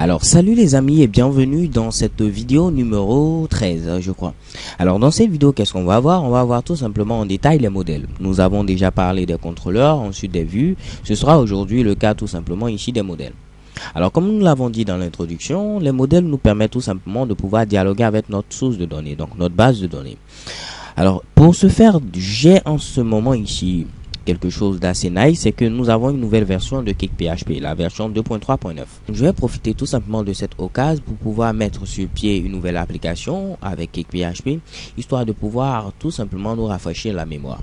Alors salut les amis et bienvenue dans cette vidéo numéro 13 je crois. Alors dans cette vidéo qu'est-ce qu'on va voir? On va voir tout simplement en détail les modèles. Nous avons déjà parlé des contrôleurs, ensuite des vues. Ce sera aujourd'hui le cas tout simplement ici des modèles. Alors comme nous l'avons dit dans l'introduction, les modèles nous permettent tout simplement de pouvoir dialoguer avec notre source de données, donc notre base de données. Alors pour ce faire, j'ai en ce moment ici quelque chose d'assez nice, c'est que nous avons une nouvelle version de Cake.php, la version 2.3.9. Je vais profiter tout simplement de cette occasion pour pouvoir mettre sur pied une nouvelle application avec Cake.php, histoire de pouvoir tout simplement nous rafraîchir la mémoire.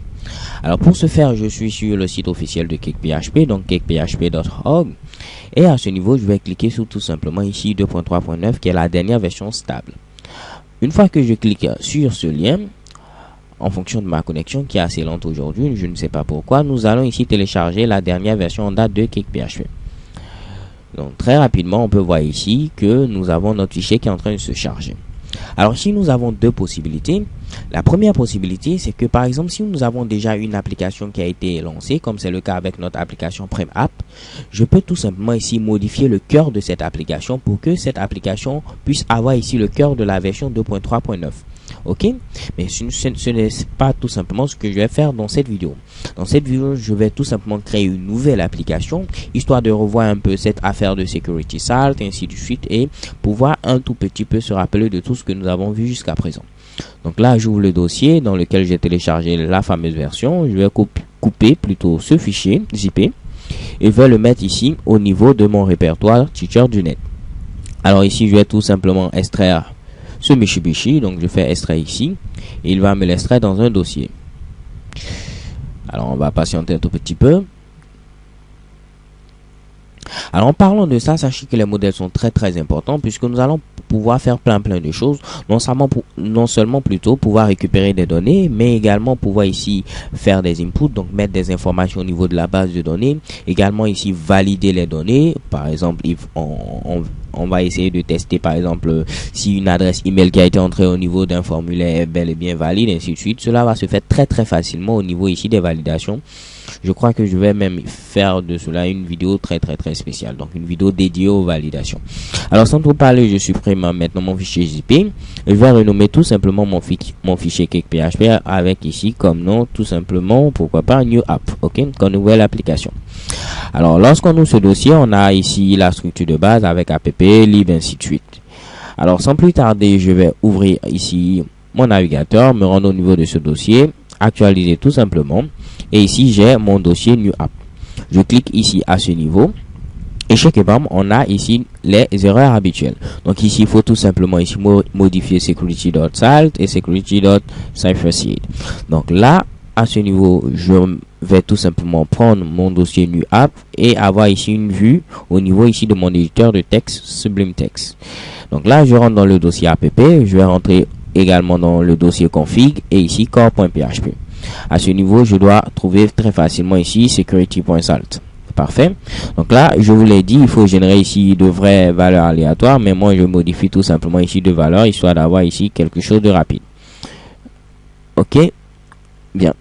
Alors pour ce faire, je suis sur le site officiel de Cake.php, donc cakephp.org, et à ce niveau, je vais cliquer sur tout simplement ici 2.3.9 qui est la dernière version stable. Une fois que je clique sur ce lien, en fonction de ma connexion qui est assez lente aujourd'hui, je ne sais pas pourquoi, nous allons ici télécharger la dernière version en date de Cake.php. Donc très rapidement, on peut voir ici que nous avons notre fichier qui est en train de se charger. Alors si nous avons deux possibilités, la première possibilité c'est que par exemple si nous avons déjà une application qui a été lancée, comme c'est le cas avec notre application Prem App, je peux tout simplement ici modifier le cœur de cette application pour que cette application puisse avoir ici le cœur de la version 2.3.9. Ok, mais ce n'est pas tout simplement ce que je vais faire dans cette vidéo. Dans cette vidéo, je vais tout simplement créer une nouvelle application, histoire de revoir un peu cette affaire de security salt, et ainsi de suite, et pouvoir un tout petit peu se rappeler de tout ce que nous avons vu jusqu'à présent. Donc là, j'ouvre le dossier dans lequel j'ai téléchargé la fameuse version. Je vais couper plutôt ce fichier zippé et je vais le mettre ici au niveau de mon répertoire Teacher du net. Alors ici, je vais tout simplement extraire ce Mitsubishi, donc je fais extrait ici et il va me l'extraire dans un dossier. Alors on va patienter un tout petit peu. Alors en parlant de ça, sachez que les modèles sont très importants puisque nous allons pouvoir faire plein de choses, non seulement plutôt pouvoir récupérer des données, mais également pouvoir ici faire des inputs, donc mettre des informations au niveau de la base de données, également ici valider les données. Par exemple, on va essayer de tester par exemple si une adresse email qui a été entrée au niveau d'un formulaire est bel et bien valide, ainsi de suite. Cela va se faire très facilement au niveau ici des validations. Je crois que je vais même faire de cela une vidéo très spéciale, donc une vidéo dédiée aux validations. Alors sans trop parler, je supprime maintenant mon fichier zip et je vais renommer tout simplement mon fichier Cake.php avec ici comme nom tout simplement, pourquoi pas, new app, ok, comme nouvelle application. Alors lorsqu'on ouvre ce dossier, on a ici la structure de base avec app, lib, ainsi de suite. Alors sans plus tarder, je vais ouvrir ici mon navigateur, me rendre au niveau de ce dossier, actualiser tout simplement. Et ici, j'ai mon dossier New App. Je clique ici à ce niveau. Et chez Kebam, on a ici les erreurs habituelles. Donc ici, il faut tout simplement ici modifier security.salt et security.cipherseed. Donc là, à ce niveau, je vais tout simplement prendre mon dossier New App et avoir ici une vue au niveau ici de mon éditeur de texte Sublime Text. Donc là, je rentre dans le dossier app. Je vais rentrer également dans le dossier config et ici core.php. À ce niveau, je dois trouver très facilement ici security.salt. Parfait. Donc là, je vous l'ai dit, il faut générer ici de vraies valeurs aléatoires, mais moi je modifie tout simplement ici de valeurs histoire d'avoir ici quelque chose de rapide. Ok, bien.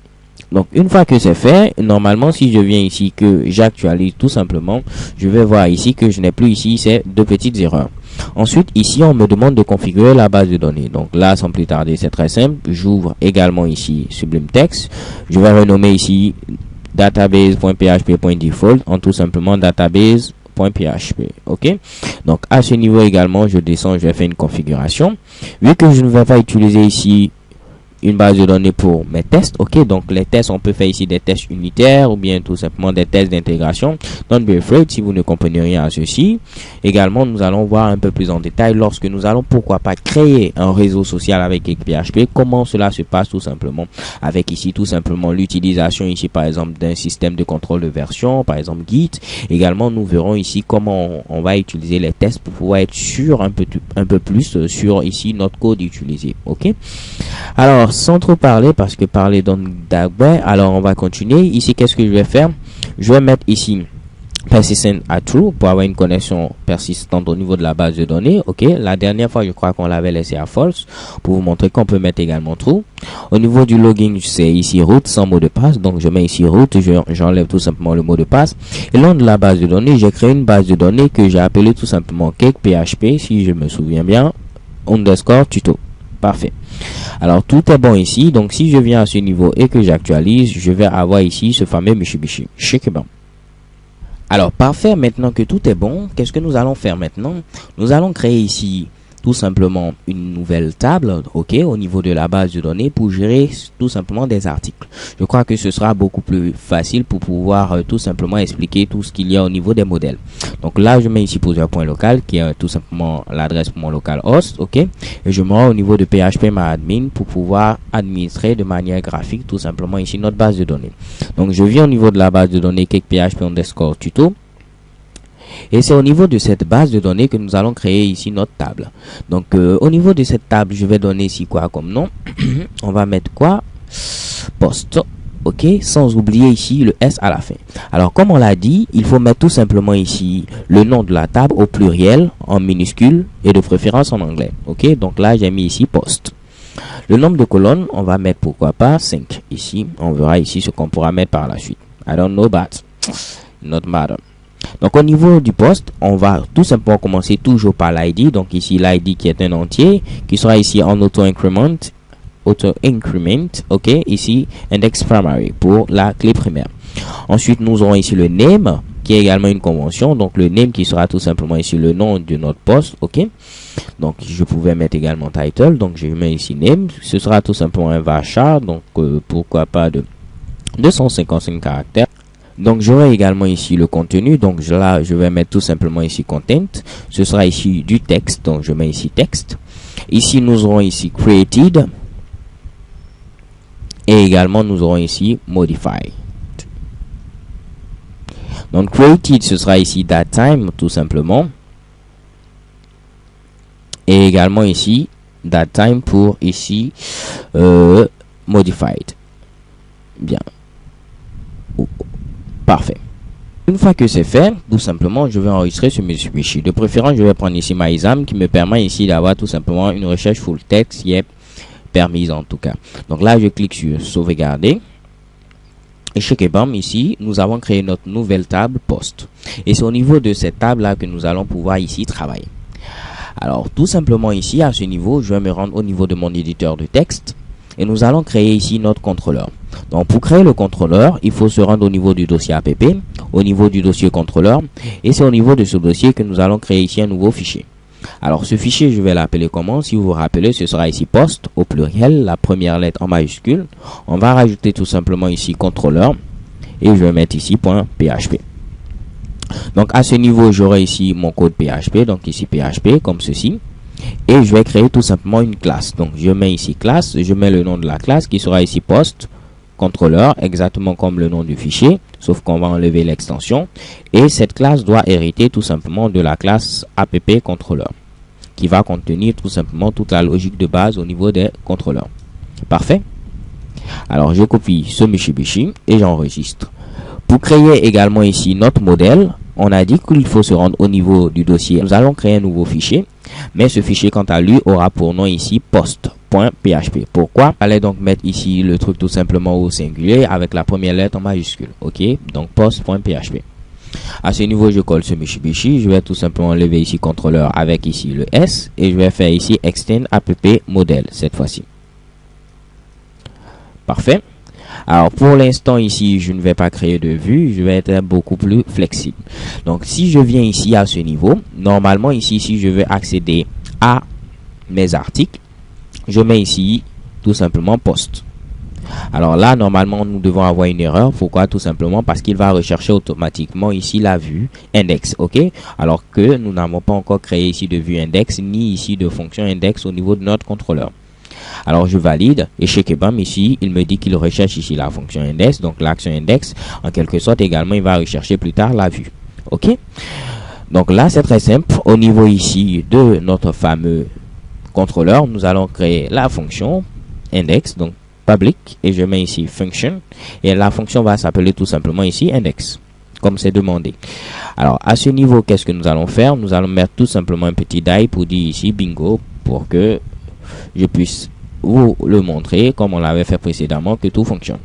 Donc une fois que c'est fait, normalement si je viens ici que j'actualise tout simplement, je vais voir ici que je n'ai plus ici ces deux petites erreurs. Ensuite ici on me demande de configurer la base de données. Donc là sans plus tarder, c'est très simple, j'ouvre également ici Sublime Text, je vais renommer ici database.php.default en tout simplement database.php. ok, donc à ce niveau également je descends, je vais faire une configuration. Vu que je ne vais pas utiliser ici une base de données pour mes tests, ok, donc les tests, on peut faire ici des tests unitaires ou bien tout simplement des tests d'intégration. Don't be afraid si vous ne comprenez rien à ceci. Également, nous allons voir un peu plus en détail lorsque nous allons pourquoi pas créer un réseau social avec Cake.php, comment cela se passe tout simplement avec ici tout simplement l'utilisation ici par exemple d'un système de contrôle de version, par exemple Git. Également, nous verrons ici comment on va utiliser les tests pour pouvoir être sûr un peu plus sur ici notre code utilisé, ok. Alors sans trop parler parce que parler donne d'agbe, alors on va continuer. Ici qu'est-ce que je vais faire? Je vais mettre ici persistent à true pour avoir une connexion persistante au niveau de la base de données. Ok, la dernière fois je crois qu'on l'avait laissé à false pour vous montrer qu'on peut mettre également true. Au niveau du login, c'est ici root sans mot de passe, donc je mets ici root, j'enlève tout simplement le mot de passe. Et le nom de la base de données, j'ai créé une base de données que j'ai appelée tout simplement cake php, si je me souviens bien, underscore tuto. Parfait. Alors tout est bon ici, donc si je viens à ce niveau et que j'actualise, je vais avoir ici ce fameux Mitsubishi. Shikeban. Alors parfait, maintenant que tout est bon, qu'est-ce que nous allons faire maintenant? Nous allons créer ici tout simplement une nouvelle table, ok, au niveau de la base de données pour gérer tout simplement des articles. Je crois que ce sera beaucoup plus facile pour pouvoir tout simplement expliquer tout ce qu'il y a au niveau des modèles. Donc là, je mets ici poser.local qui est tout simplement l'adresse pour mon localhost, ok, et je me rends au niveau de php-admin pour pouvoir administrer de manière graphique tout simplement ici notre base de données. Donc je viens au niveau de la base de données cake.php_tuto. Et c'est au niveau de cette base de données que nous allons créer ici notre table. Donc au niveau de cette table, je vais donner ici quoi comme nom? On va mettre quoi? Post. Ok, sans oublier ici le S à la fin. Alors comme on l'a dit, il faut mettre tout simplement ici le nom de la table au pluriel en minuscule et de préférence en anglais. Ok, donc là j'ai mis ici post. Le nombre de colonnes, on va mettre pourquoi pas 5. Ici, on verra ici ce qu'on pourra mettre par la suite. I don't know but not matter. Donc au niveau du poste, on va tout simplement commencer toujours par l'ID. Donc ici l'ID qui est un entier, qui sera ici en auto-increment, ok, ici index primary pour la clé primaire. Ensuite nous aurons ici le name, qui est également une convention. Donc le name qui sera tout simplement ici le nom de notre poste, ok. Donc je pouvais mettre également title, donc je mets ici name, ce sera tout simplement un varchar, donc pourquoi pas de 255 caractères. Donc j'aurai également ici le contenu, donc là je vais mettre tout simplement ici content, ce sera ici du texte, donc je mets ici texte. Ici nous aurons ici created et également nous aurons ici modified. Donc created ce sera ici datetime tout simplement et également ici datetime pour ici modified. Bien. Parfait. Une fois que c'est fait, tout simplement, je vais enregistrer ce Mitsubishi. De préférence, je vais prendre ici MyExam qui me permet ici d'avoir tout simplement une recherche full text qui est permise en tout cas. Donc là, je clique sur sauvegarder. Et chez Kebam, ici, nous avons créé notre nouvelle table post. Et c'est au niveau de cette table-là que nous allons pouvoir ici travailler. Alors, tout simplement ici, à ce niveau, je vais me rendre au niveau de mon éditeur de texte. Et nous allons créer ici notre contrôleur. Donc pour créer le contrôleur, il faut se rendre au niveau du dossier app, au niveau du dossier contrôleur, et c'est au niveau de ce dossier que nous allons créer ici un nouveau fichier. Alors ce fichier, je vais l'appeler comment? Si vous vous rappelez, ce sera ici post au pluriel, la première lettre en majuscule. On va rajouter tout simplement ici contrôleur, et je vais mettre ici .php. Donc à ce niveau, j'aurai ici mon code PHP, donc ici PHP comme ceci. Et je vais créer tout simplement une classe. Donc je mets ici classe, je mets le nom de la classe qui sera ici post contrôleur, exactement comme le nom du fichier, sauf qu'on va enlever l'extension. Et cette classe doit hériter tout simplement de la classe app contrôleur, qui va contenir tout simplement toute la logique de base au niveau des contrôleurs. Parfait. Alors je copie ce Mitsubishi et j'enregistre. Pour créer également ici notre modèle, on a dit qu'il faut se rendre au niveau du dossier. Nous allons créer un nouveau fichier, mais ce fichier quant à lui aura pour nom ici post.php. Pourquoi? Allez donc mettre ici le truc tout simplement au singulier avec la première lettre en majuscule. Ok, donc post.php. À ce niveau, je colle ce Mitsubishi. Je vais tout simplement enlever ici contrôleur avec ici le S et je vais faire ici extend app model cette fois-ci. Parfait. Alors pour l'instant ici, je ne vais pas créer de vue, je vais être beaucoup plus flexible. Donc si je viens ici à ce niveau, normalement ici, si je veux accéder à mes articles, je mets ici tout simplement post. Alors là, normalement, nous devons avoir une erreur. Pourquoi? Tout simplement parce qu'il va rechercher automatiquement ici la vue index, ok? Alors que nous n'avons pas encore créé ici de vue index, ni ici de fonction index au niveau de notre contrôleur. Alors je valide et chez Kebam ici il me dit qu'il recherche ici la fonction index, donc l'action index en quelque sorte également il va rechercher plus tard la vue. Ok, donc là c'est très simple. Au niveau ici de notre fameux contrôleur, nous allons créer la fonction index, donc public, et je mets ici function et la fonction va s'appeler tout simplement ici index. comme c'est demandé. Alors à ce niveau, qu'est-ce que nous allons faire? Nous allons mettre tout simplement un petit die pour dire ici bingo, pour que je puisse vous le montrer comme on l'avait fait précédemment, que tout fonctionne.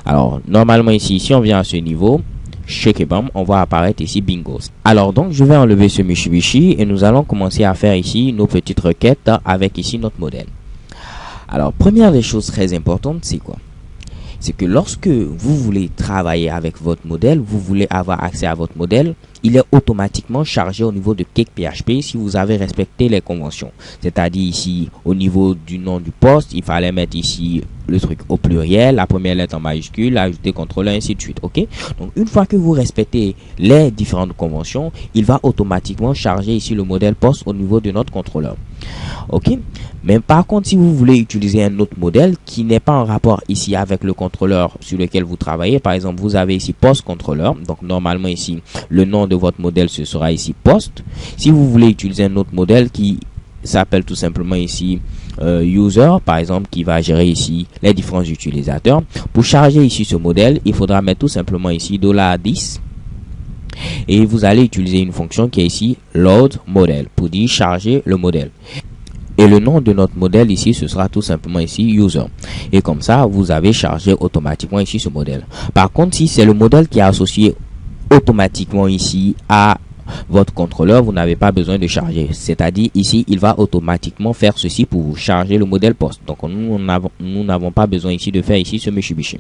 Alors normalement ici, si on vient à ce niveau, Shakebam, on va apparaître ici bingo. Alors donc je vais enlever ce Mitsubishi et nous allons commencer à faire ici nos petites requêtes avec ici notre modèle. Alors première des choses très importantes, c'est quoi? C'est que lorsque vous voulez travailler avec votre modèle, vous voulez avoir accès à votre modèle, il est automatiquement chargé au niveau de CakePHP si vous avez respecté les conventions. C'est-à-dire ici, au niveau du nom du poste, il fallait mettre ici le truc au pluriel, la première lettre en majuscule, ajouter contrôleur, ainsi de suite. Ok? Donc, une fois que vous respectez les différentes conventions, il va automatiquement charger ici le modèle poste au niveau de notre contrôleur. Ok? Mais par contre, si vous voulez utiliser un autre modèle qui n'est pas en rapport ici avec le contrôleur sur lequel vous travaillez, par exemple, vous avez ici post contrôleur. Donc, normalement ici, le nom de votre modèle, ce sera ici post. Si vous voulez utiliser un autre modèle qui s'appelle tout simplement ici user, par exemple, qui va gérer ici les différents utilisateurs, pour charger ici ce modèle, il faudra mettre tout simplement ici $10. Et vous allez utiliser une fonction qui est ici load model pour dire charger le modèle. Et le nom de notre modèle ici, ce sera tout simplement ici user. Et comme ça, vous avez chargé automatiquement ici ce modèle. Par contre, si c'est le modèle qui est associé automatiquement ici à votre contrôleur, vous n'avez pas besoin de charger. C'est-à-dire ici, il va automatiquement faire ceci pour vous charger le modèle poste. Donc, nous n'avons pas besoin ici de faire ici ce Mitsubishi.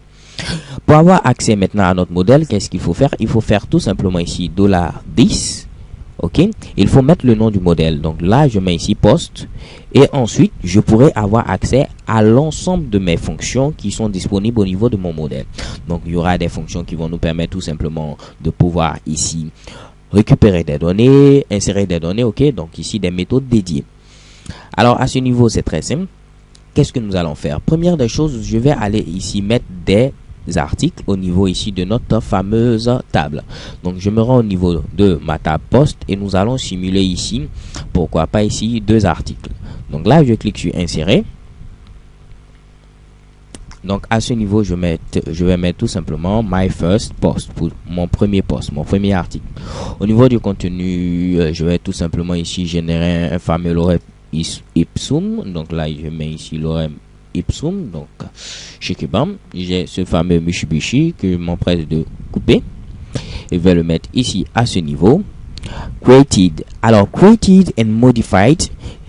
Pour avoir accès maintenant à notre modèle, qu'est-ce qu'il faut faire? Il faut faire tout simplement ici $10. Ok, il faut mettre le nom du modèle. Donc là, je mets ici poste et ensuite, je pourrai avoir accès à l'ensemble de mes fonctions qui sont disponibles au niveau de mon modèle. Donc, il y aura des fonctions qui vont nous permettre tout simplement de pouvoir ici récupérer des données, insérer des données. Ok, donc ici, des méthodes dédiées. Alors, à ce niveau, c'est très simple. Qu'est-ce que nous allons faire? Première des choses, je vais aller ici mettre des articles au niveau ici de notre fameuse table. Donc je me rends au niveau de ma table poste et nous allons simuler ici, pourquoi pas ici, 2 articles. Donc là je clique sur insérer. Donc à ce niveau je vais mettre tout simplement my first post pour mon premier post, mon premier article. Au niveau du contenu, je vais tout simplement ici générer un fameux lorem ipsum. Donc là je mets ici lorem ipsum, donc Shakebam, j'ai ce fameux Mitsubishi que je m'empresse de couper et je vais le mettre ici à ce niveau. Created, alors created and modified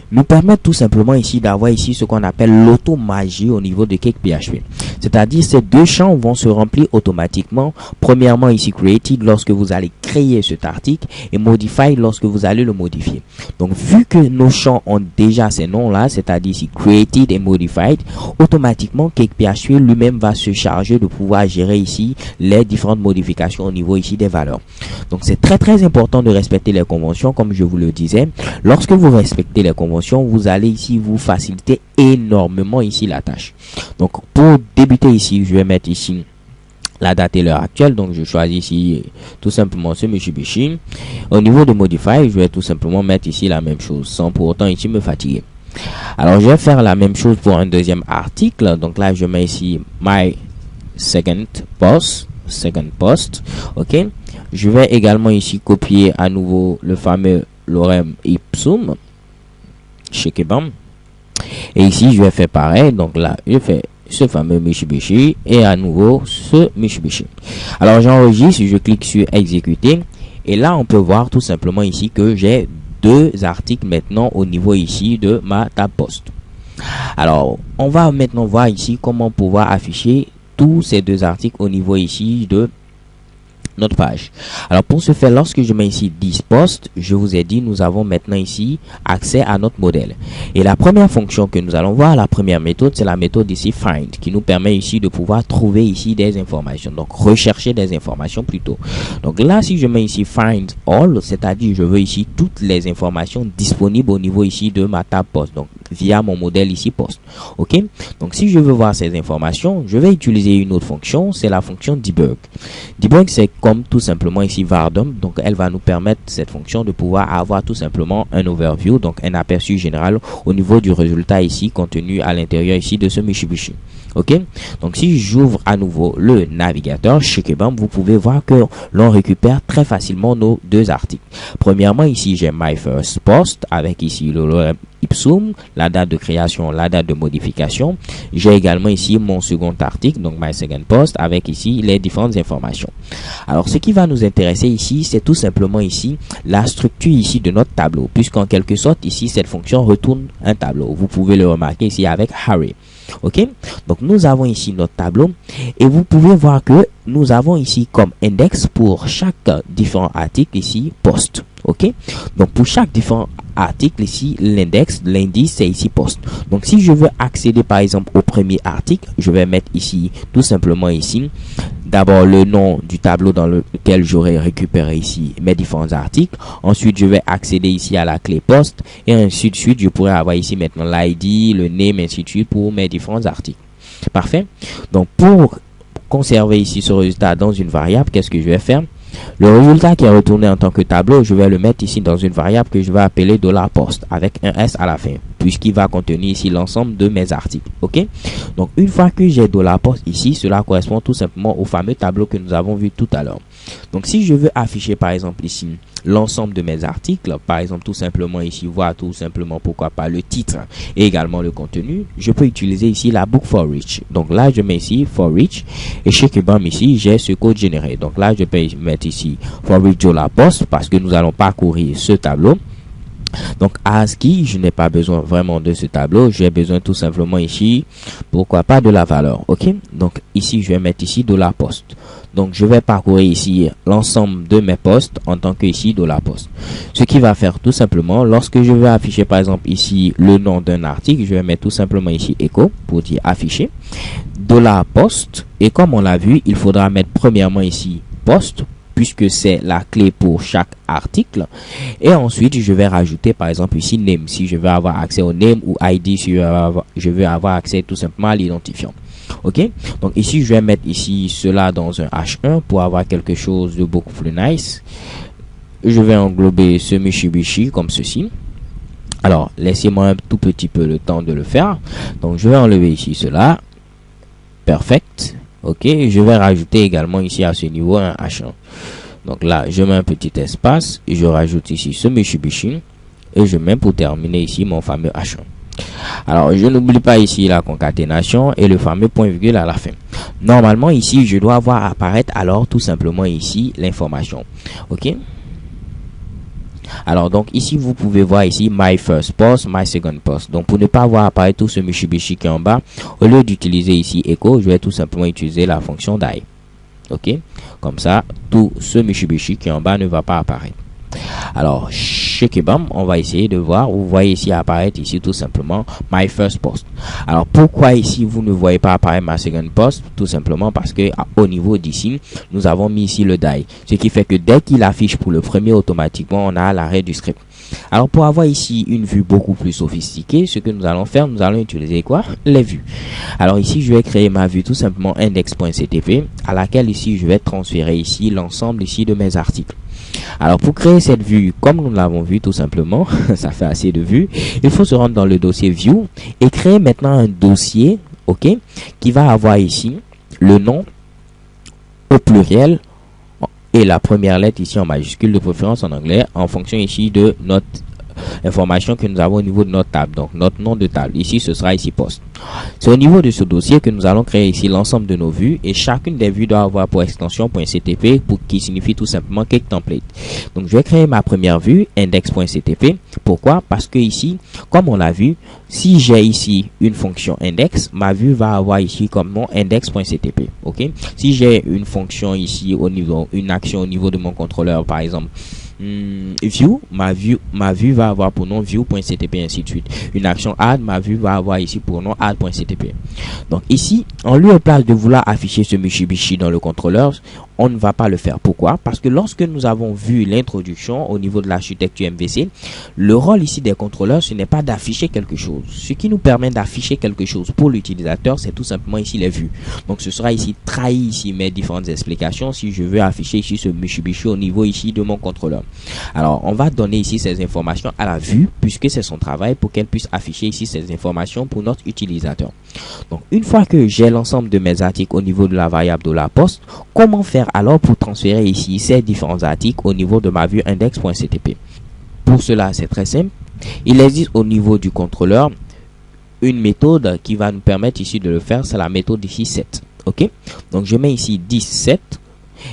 nous permettent tout simplement ici d'avoir ici ce qu'on appelle l'automagie au niveau de CakePHP. C'est-à-dire ces deux champs vont se remplir automatiquement. Premièrement ici created lorsque vous allez créer cet article et modified lorsque vous allez le modifier. Donc vu que nos champs ont déjà ces noms-là, c'est-à-dire ici created et modified, automatiquement CakePHP lui-même va se charger de pouvoir gérer ici les différentes modifications au niveau ici des valeurs. Donc c'est très important de respecter les conventions comme je vous le disais. Lorsque vous respectez les conventions, vous allez ici vous faciliter énormément ici la tâche. Donc pour débuter ici, je vais mettre ici la date et l'heure actuelle. Donc je choisis ici tout simplement ce Mitsubishi. Au niveau de Modify, je vais tout simplement mettre ici la même chose sans pour autant ici me fatiguer. Alors je vais faire la même chose pour un deuxième article. Donc là je mets ici my second post. Ok. Je vais également ici copier à nouveau le fameux lorem ipsum. Shakebam. Et ici je vais faire pareil. Donc là je fais ce fameux Mitsubishi et à nouveau ce Mitsubishi. Alors j'enregistre, je clique sur exécuter et là on peut voir tout simplement ici que j'ai 2 articles maintenant au niveau ici de ma table poste. Alors on va maintenant voir ici comment pouvoir afficher tous ces 2 articles au niveau ici de notre page. Alors pour ce faire, lorsque je mets ici 10 posts, je vous ai dit nous avons maintenant ici accès à notre modèle. Et la première fonction que nous allons voir, la première méthode, c'est la méthode ici find qui nous permet ici de pouvoir trouver ici des informations. Donc rechercher des informations plutôt. Donc là si je mets ici find all, c'est-à-dire je veux ici toutes les informations disponibles au niveau ici de ma table post. Donc via mon modèle ici post. Ok. Donc si je veux voir ces informations, je vais utiliser une autre fonction, c'est la fonction debug. Debug c'est comme tout simplement ici Vardom, donc elle va nous permettre cette fonction de pouvoir avoir tout simplement un overview, donc un aperçu général au niveau du résultat ici contenu à l'intérieur ici de ce Mitsubishi. Ok, donc si j'ouvre à nouveau le navigateur chez Kebam, vous pouvez voir que l'on récupère très facilement nos deux articles. Premièrement, ici j'ai My First Post avec ici le lorem ipsum, la date de création, la date de modification. J'ai également ici mon second article, donc My Second Post, avec ici les différentes informations. Alors ce qui va nous intéresser ici, c'est tout simplement ici la structure ici de notre tableau, puisqu'en quelque sorte ici cette fonction retourne un tableau. Vous pouvez le remarquer ici avec Array. Ok, donc nous avons ici notre tableau et vous pouvez voir que nous avons ici comme index pour chaque différent article ici post. Ok, donc pour chaque différent article ici l'indice c'est ici post. Donc si je veux accéder par exemple au premier article, je vais mettre ici tout simplement ici d'abord le nom du tableau dans lequel j'aurai récupéré ici mes différents articles. Ensuite je vais accéder ici à la clé post et ainsi de suite. Je pourrais avoir ici maintenant l'ID, le name, ainsi de suite pour mes différents articles. Parfait. Donc pour conserver ici ce résultat dans une variable, qu'est-ce que je vais faire? Le résultat qui est retourné en tant que tableau, je vais le mettre ici dans une variable que je vais appeler $post avec un S à la fin, puisqu'il va contenir ici l'ensemble de mes articles. Ok, donc une fois que j'ai $post ici, cela correspond tout simplement au fameux tableau que nous avons vu tout à l'heure. Donc si je veux afficher par exemple ici l'ensemble de mes articles, par exemple tout simplement ici voir tout simplement pourquoi pas le titre et également le contenu, je peux utiliser ici la boucle for each. Donc là je mets ici for each et chez Kebam ici j'ai ce code généré. Donc là je peux mettre ici for each $post parce que nous allons parcourir ce tableau. Donc ASCII, je n'ai pas besoin vraiment de ce tableau, j'ai besoin tout simplement ici, pourquoi pas de la valeur. Ok, donc ici je vais mettre ici $post. Donc je vais parcourir ici l'ensemble de mes postes en tant que ici $post. Ce qui va faire tout simplement, lorsque je vais afficher par exemple ici le nom d'un article, je vais mettre tout simplement ici echo pour dire afficher $post. Et comme on l'a vu, il faudra mettre premièrement ici post, puisque c'est la clé pour chaque article, et ensuite je vais rajouter par exemple ici name si je veux avoir accès au name, ou ID si je veux avoir accès tout simplement à l'identifiant. Ok, donc ici je vais mettre ici cela dans un H1 pour avoir quelque chose de beaucoup plus nice. Je vais englober ce Mitsubishi comme ceci. Alors laissez-moi un tout petit peu le temps de le faire. Donc je vais enlever ici cela. Perfect. Ok, je vais rajouter également ici à ce niveau un H1. Donc là, je mets un petit espace et je rajoute ici ce Mitsubishi et je mets pour terminer ici mon fameux H1. Alors, je n'oublie pas ici la concaténation et le fameux point virgule à la fin. Normalement, ici, je dois voir apparaître alors tout simplement ici l'information. Ok. Alors donc ici vous pouvez voir ici My First Post, My Second Post. Donc pour ne pas voir apparaître tout ce Mitsubishi qui est en bas, au lieu d'utiliser ici echo, je vais tout simplement utiliser la fonction die. Ok, comme ça tout ce Mitsubishi qui est en bas ne va pas apparaître. Alors chez Kebam, on va essayer de voir. Vous voyez ici apparaître ici tout simplement My First Post. Alors pourquoi ici vous ne voyez pas apparaître My Second Post? Tout simplement parce que au niveau d'ici nous avons mis ici le die, ce qui fait que dès qu'il affiche pour le premier, automatiquement on a l'arrêt du script. Alors pour avoir ici une vue beaucoup plus sophistiquée, ce que nous allons faire, nous allons utiliser quoi? Les vues. Alors ici je vais créer ma vue tout simplement index.ctp à laquelle ici je vais transférer ici l'ensemble ici de mes articles. Alors pour créer cette vue, comme nous l'avons vu tout simplement, ça fait assez de vues, il faut se rendre dans le dossier view et créer maintenant un dossier, ok, qui va avoir ici le nom au pluriel et la première lettre ici en majuscule, de préférence en anglais, en fonction ici de notre information que nous avons au niveau de notre table, donc notre nom de table. Ici ce sera ici post. C'est au niveau de ce dossier que nous allons créer ici l'ensemble de nos vues, et chacune des vues doit avoir pour extension .ctp, qui signifie tout simplement cake template. Donc je vais créer ma première vue index.ctp. Pourquoi? Parce que ici, comme on l'a vu, si j'ai ici une fonction index, ma vue va avoir ici comme nom index.ctp. Ok, si j'ai une fonction ici au niveau, une action au niveau de mon contrôleur, par exemple view, ma vue va avoir pour nom view.ctp, ainsi de suite. Une action add, ma vue va avoir ici pour nom add.ctp. Donc ici, en lieu et place de vouloir afficher ce Mitsubishi dans le contrôleur, on ne va pas le faire. Pourquoi? Parce que lorsque nous avons vu l'introduction au niveau de l'architecture MVC, le rôle ici des contrôleurs, ce n'est pas d'afficher quelque chose. Ce qui nous permet d'afficher quelque chose pour l'utilisateur, c'est tout simplement ici les vues. Donc ce sera ici trahi ici mes différentes explications si je veux afficher ici ce Mitsubishi au niveau ici de mon contrôleur. Alors on va donner ici ces informations à la vue puisque c'est son travail pour qu'elle puisse afficher ici ces informations pour notre utilisateur. Donc une fois que j'ai l'ensemble de mes articles au niveau de la variable de la poste, comment faire alors pour transférer ici ces différents articles au niveau de ma vue index.ctp? Pour cela, c'est très simple. Il existe au niveau du contrôleur une méthode qui va nous permettre ici de le faire. C'est la méthode ici set. Ok? Donc, je mets ici 17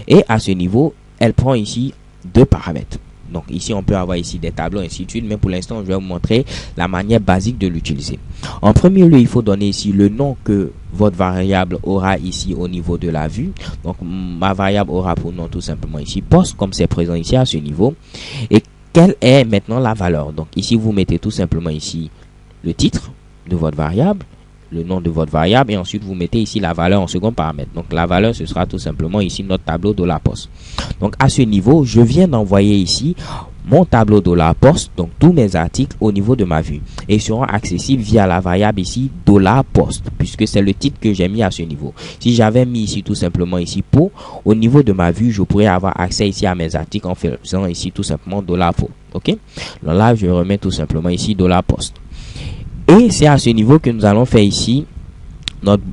et à ce niveau, elle prend ici deux paramètres. Donc ici, on peut avoir ici des tableaux, ainsi de suite. Mais pour l'instant, je vais vous montrer la manière basique de l'utiliser. En premier lieu, il faut donner ici le nom que votre variable aura ici au niveau de la vue. Donc, ma variable aura pour nom tout simplement ici poste, comme c'est présent ici à ce niveau. Et quelle est maintenant la valeur? Donc ici, vous mettez tout simplement ici le titre de votre variable, le nom de votre variable, et ensuite vous mettez ici la valeur en second paramètre. Donc la valeur, ce sera tout simplement ici notre tableau de la poste. Donc à ce niveau, je viens d'envoyer ici mon tableau de la poste, donc tous mes articles au niveau de ma vue, et seront accessibles via la variable ici $post, puisque c'est le titre que j'ai mis à ce niveau. Si j'avais mis ici tout simplement ici pour, au niveau de ma vue, je pourrais avoir accès ici à mes articles en faisant ici tout simplement $pour. Ok, donc là je remets tout simplement ici $post. Et c'est à ce niveau que nous allons faire ici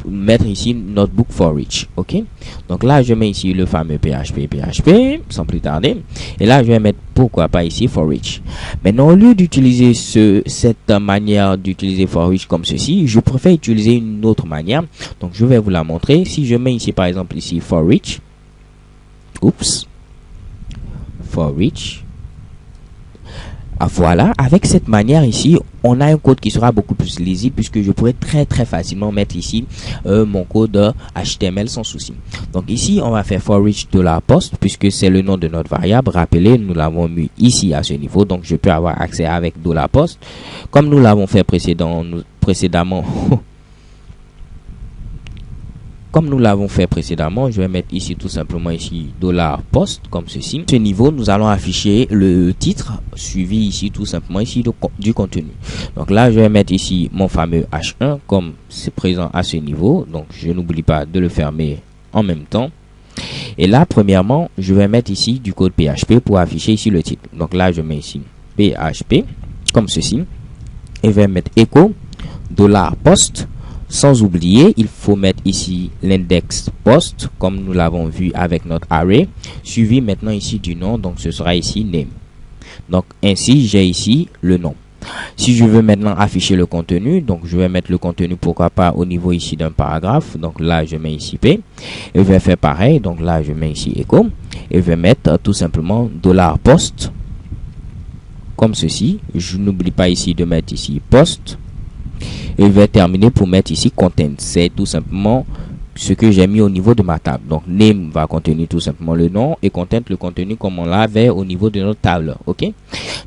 mettre ici notebook for each. Ok, donc là je mets ici le fameux PHP sans plus tarder, et là je vais mettre pourquoi pas ici for each. Maintenant, au lieu d'utiliser cette manière d'utiliser for each comme ceci, je préfère utiliser une autre manière. Donc je vais vous la montrer. Si je mets ici par exemple ici for each, for each, voilà, avec cette manière ici, on a un code qui sera beaucoup plus lisible puisque je pourrais très facilement mettre ici mon code HTML sans souci. Donc ici, on va faire for each $post puisque c'est le nom de notre variable. Rappelez, nous l'avons mis ici à ce niveau, donc je peux avoir accès avec $post comme nous l'avons fait précédemment. Comme nous l'avons fait précédemment, je vais mettre ici tout simplement ici $post comme ceci. À ce niveau, nous allons afficher le titre suivi ici tout simplement ici du contenu. Donc là, je vais mettre ici mon fameux H1 comme c'est présent à ce niveau. Donc je n'oublie pas de le fermer en même temps. Et là, premièrement, je vais mettre ici du code PHP pour afficher ici le titre. Donc là, je mets ici PHP comme ceci et je vais mettre echo $post. Sans oublier, il faut mettre ici l'index post comme nous l'avons vu avec notre array, suivi maintenant ici du nom, donc ce sera ici name. Donc ainsi j'ai ici le nom. Si je veux maintenant afficher le contenu, donc je vais mettre le contenu pourquoi pas au niveau ici d'un paragraphe. Donc là je mets ici P et je vais faire pareil. Donc là je mets ici echo et je vais mettre tout simplement $post comme ceci. Je n'oublie pas ici de mettre ici post. Et je vais terminer pour mettre ici content. C'est tout simplement ce que j'ai mis au niveau de ma table. Donc name va contenir tout simplement le nom et content le contenu comme on l'avait au niveau de notre table. Ok,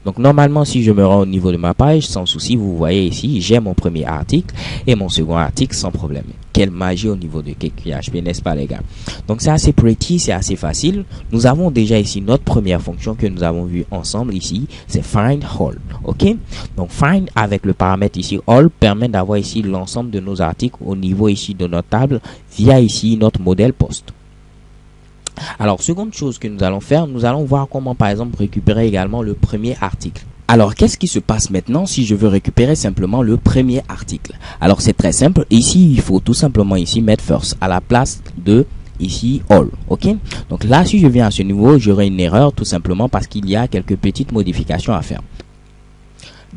donc normalement si je me rends au niveau de ma page sans souci, vous voyez ici j'ai mon premier article et mon second article sans problème. Quelle magie au niveau de PHP, n'est-ce pas les gars? Donc c'est assez pretty, c'est assez facile. Nous avons déjà ici notre première fonction que nous avons vue ensemble ici, c'est find all. Ok, donc find avec le paramètre ici all permet d'avoir ici l'ensemble de nos articles au niveau ici de notre table via ici notre modèle post. Alors seconde chose que nous allons faire, nous allons voir comment par exemple récupérer également le premier article. Alors, qu'est-ce qui se passe maintenant si je veux récupérer simplement le premier article? Alors, c'est très simple. Ici, il faut tout simplement ici mettre first à la place de ici all. Ok, donc là, si je viens à ce niveau, j'aurai une erreur tout simplement parce qu'il y a quelques petites modifications à faire.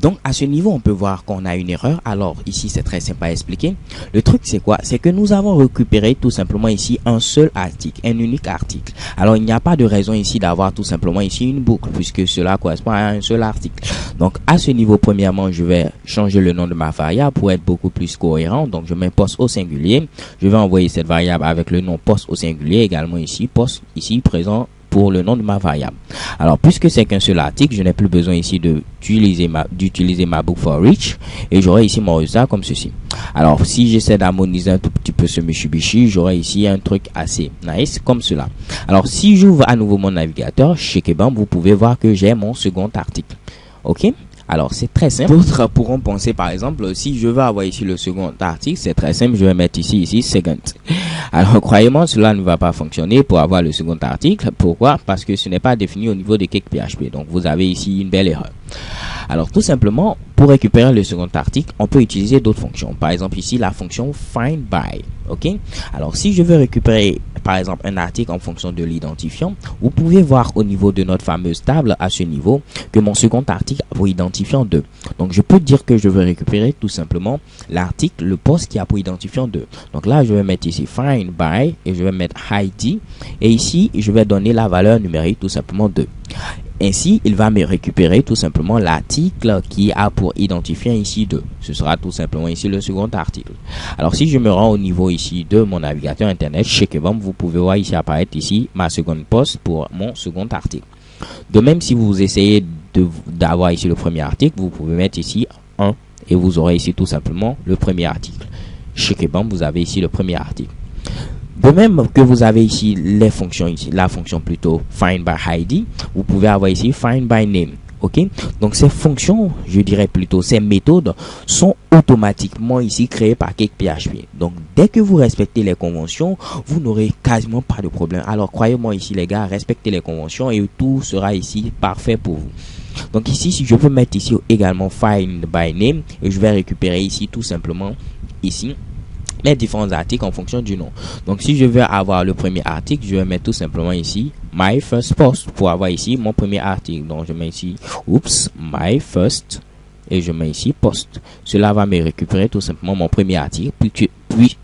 Donc à ce niveau, on peut voir qu'on a une erreur. Alors ici, c'est très simple à expliquer. Le truc, c'est quoi? C'est que nous avons récupéré tout simplement ici un seul article, un unique article. Alors il n'y a pas de raison ici d'avoir tout simplement ici une boucle puisque cela correspond à un seul article. Donc à ce niveau, premièrement, je vais changer le nom de ma variable pour être beaucoup plus cohérent. Donc je mets post au singulier. Je vais envoyer cette variable avec le nom post au singulier, également ici post ici présent pour le nom de ma variable. Alors puisque c'est qu'un seul article, je n'ai plus besoin ici d'utiliser ma book for each et j'aurai ici mon résultat comme ceci. Alors si j'essaie d'harmoniser un tout petit peu ce Mitsubishi, j'aurai ici un truc assez nice comme cela. Alors si j'ouvre à nouveau mon navigateur chez Kebam, vous pouvez voir que j'ai mon second article. Ok, alors c'est très simple. D'autres pourront penser par exemple, si je veux avoir ici le second article, c'est très simple, je vais mettre ici second. Alors croyez-moi, cela ne va pas fonctionner pour avoir le second article. Pourquoi? Parce que ce n'est pas défini au niveau de Cake.php. Donc vous avez ici une belle erreur. Alors tout simplement, pour récupérer le second article, on peut utiliser d'autres fonctions. Par exemple ici la fonction find by. Ok, alors si je veux récupérer par exemple un article en fonction de l'identifiant, vous pouvez voir au niveau de notre fameuse table à ce niveau que mon second article a pour identifiant 2. Donc je peux dire que je veux récupérer tout simplement l'article, le poste qui a pour identifiant 2. Donc là je vais mettre ici find by et je vais mettre ID et ici je vais donner la valeur numérique tout simplement 2. Ainsi, il va me récupérer tout simplement l'article qui a pour identifiant ici 2. Ce sera tout simplement ici le second article. Alors, si je me rends au niveau ici de mon navigateur internet, chez Kebam, vous pouvez voir ici apparaître ici ma seconde poste pour mon second article. De même, si vous essayez d'avoir ici le premier article, vous pouvez mettre ici 1 et vous aurez ici tout simplement le premier article. Chez Kebam, vous avez ici le premier article. De même que vous avez ici les fonctions ici, la fonction plutôt find by ID, vous pouvez avoir ici find by name. Ok, donc ces fonctions, je dirais plutôt ces méthodes sont automatiquement ici créées par Cake.php. Donc dès que vous respectez les conventions, vous n'aurez quasiment pas de problème. Alors croyez-moi ici les gars, respectez les conventions et tout sera ici parfait pour vous. Donc ici, si je peux mettre ici également find by name et je vais récupérer ici tout simplement ici les différents articles en fonction du nom. Donc si je veux avoir le premier article, je vais mettre tout simplement ici my first post pour avoir ici mon premier article. Donc je mets ici my first et je mets ici post. Cela va me récupérer tout simplement mon premier article, puis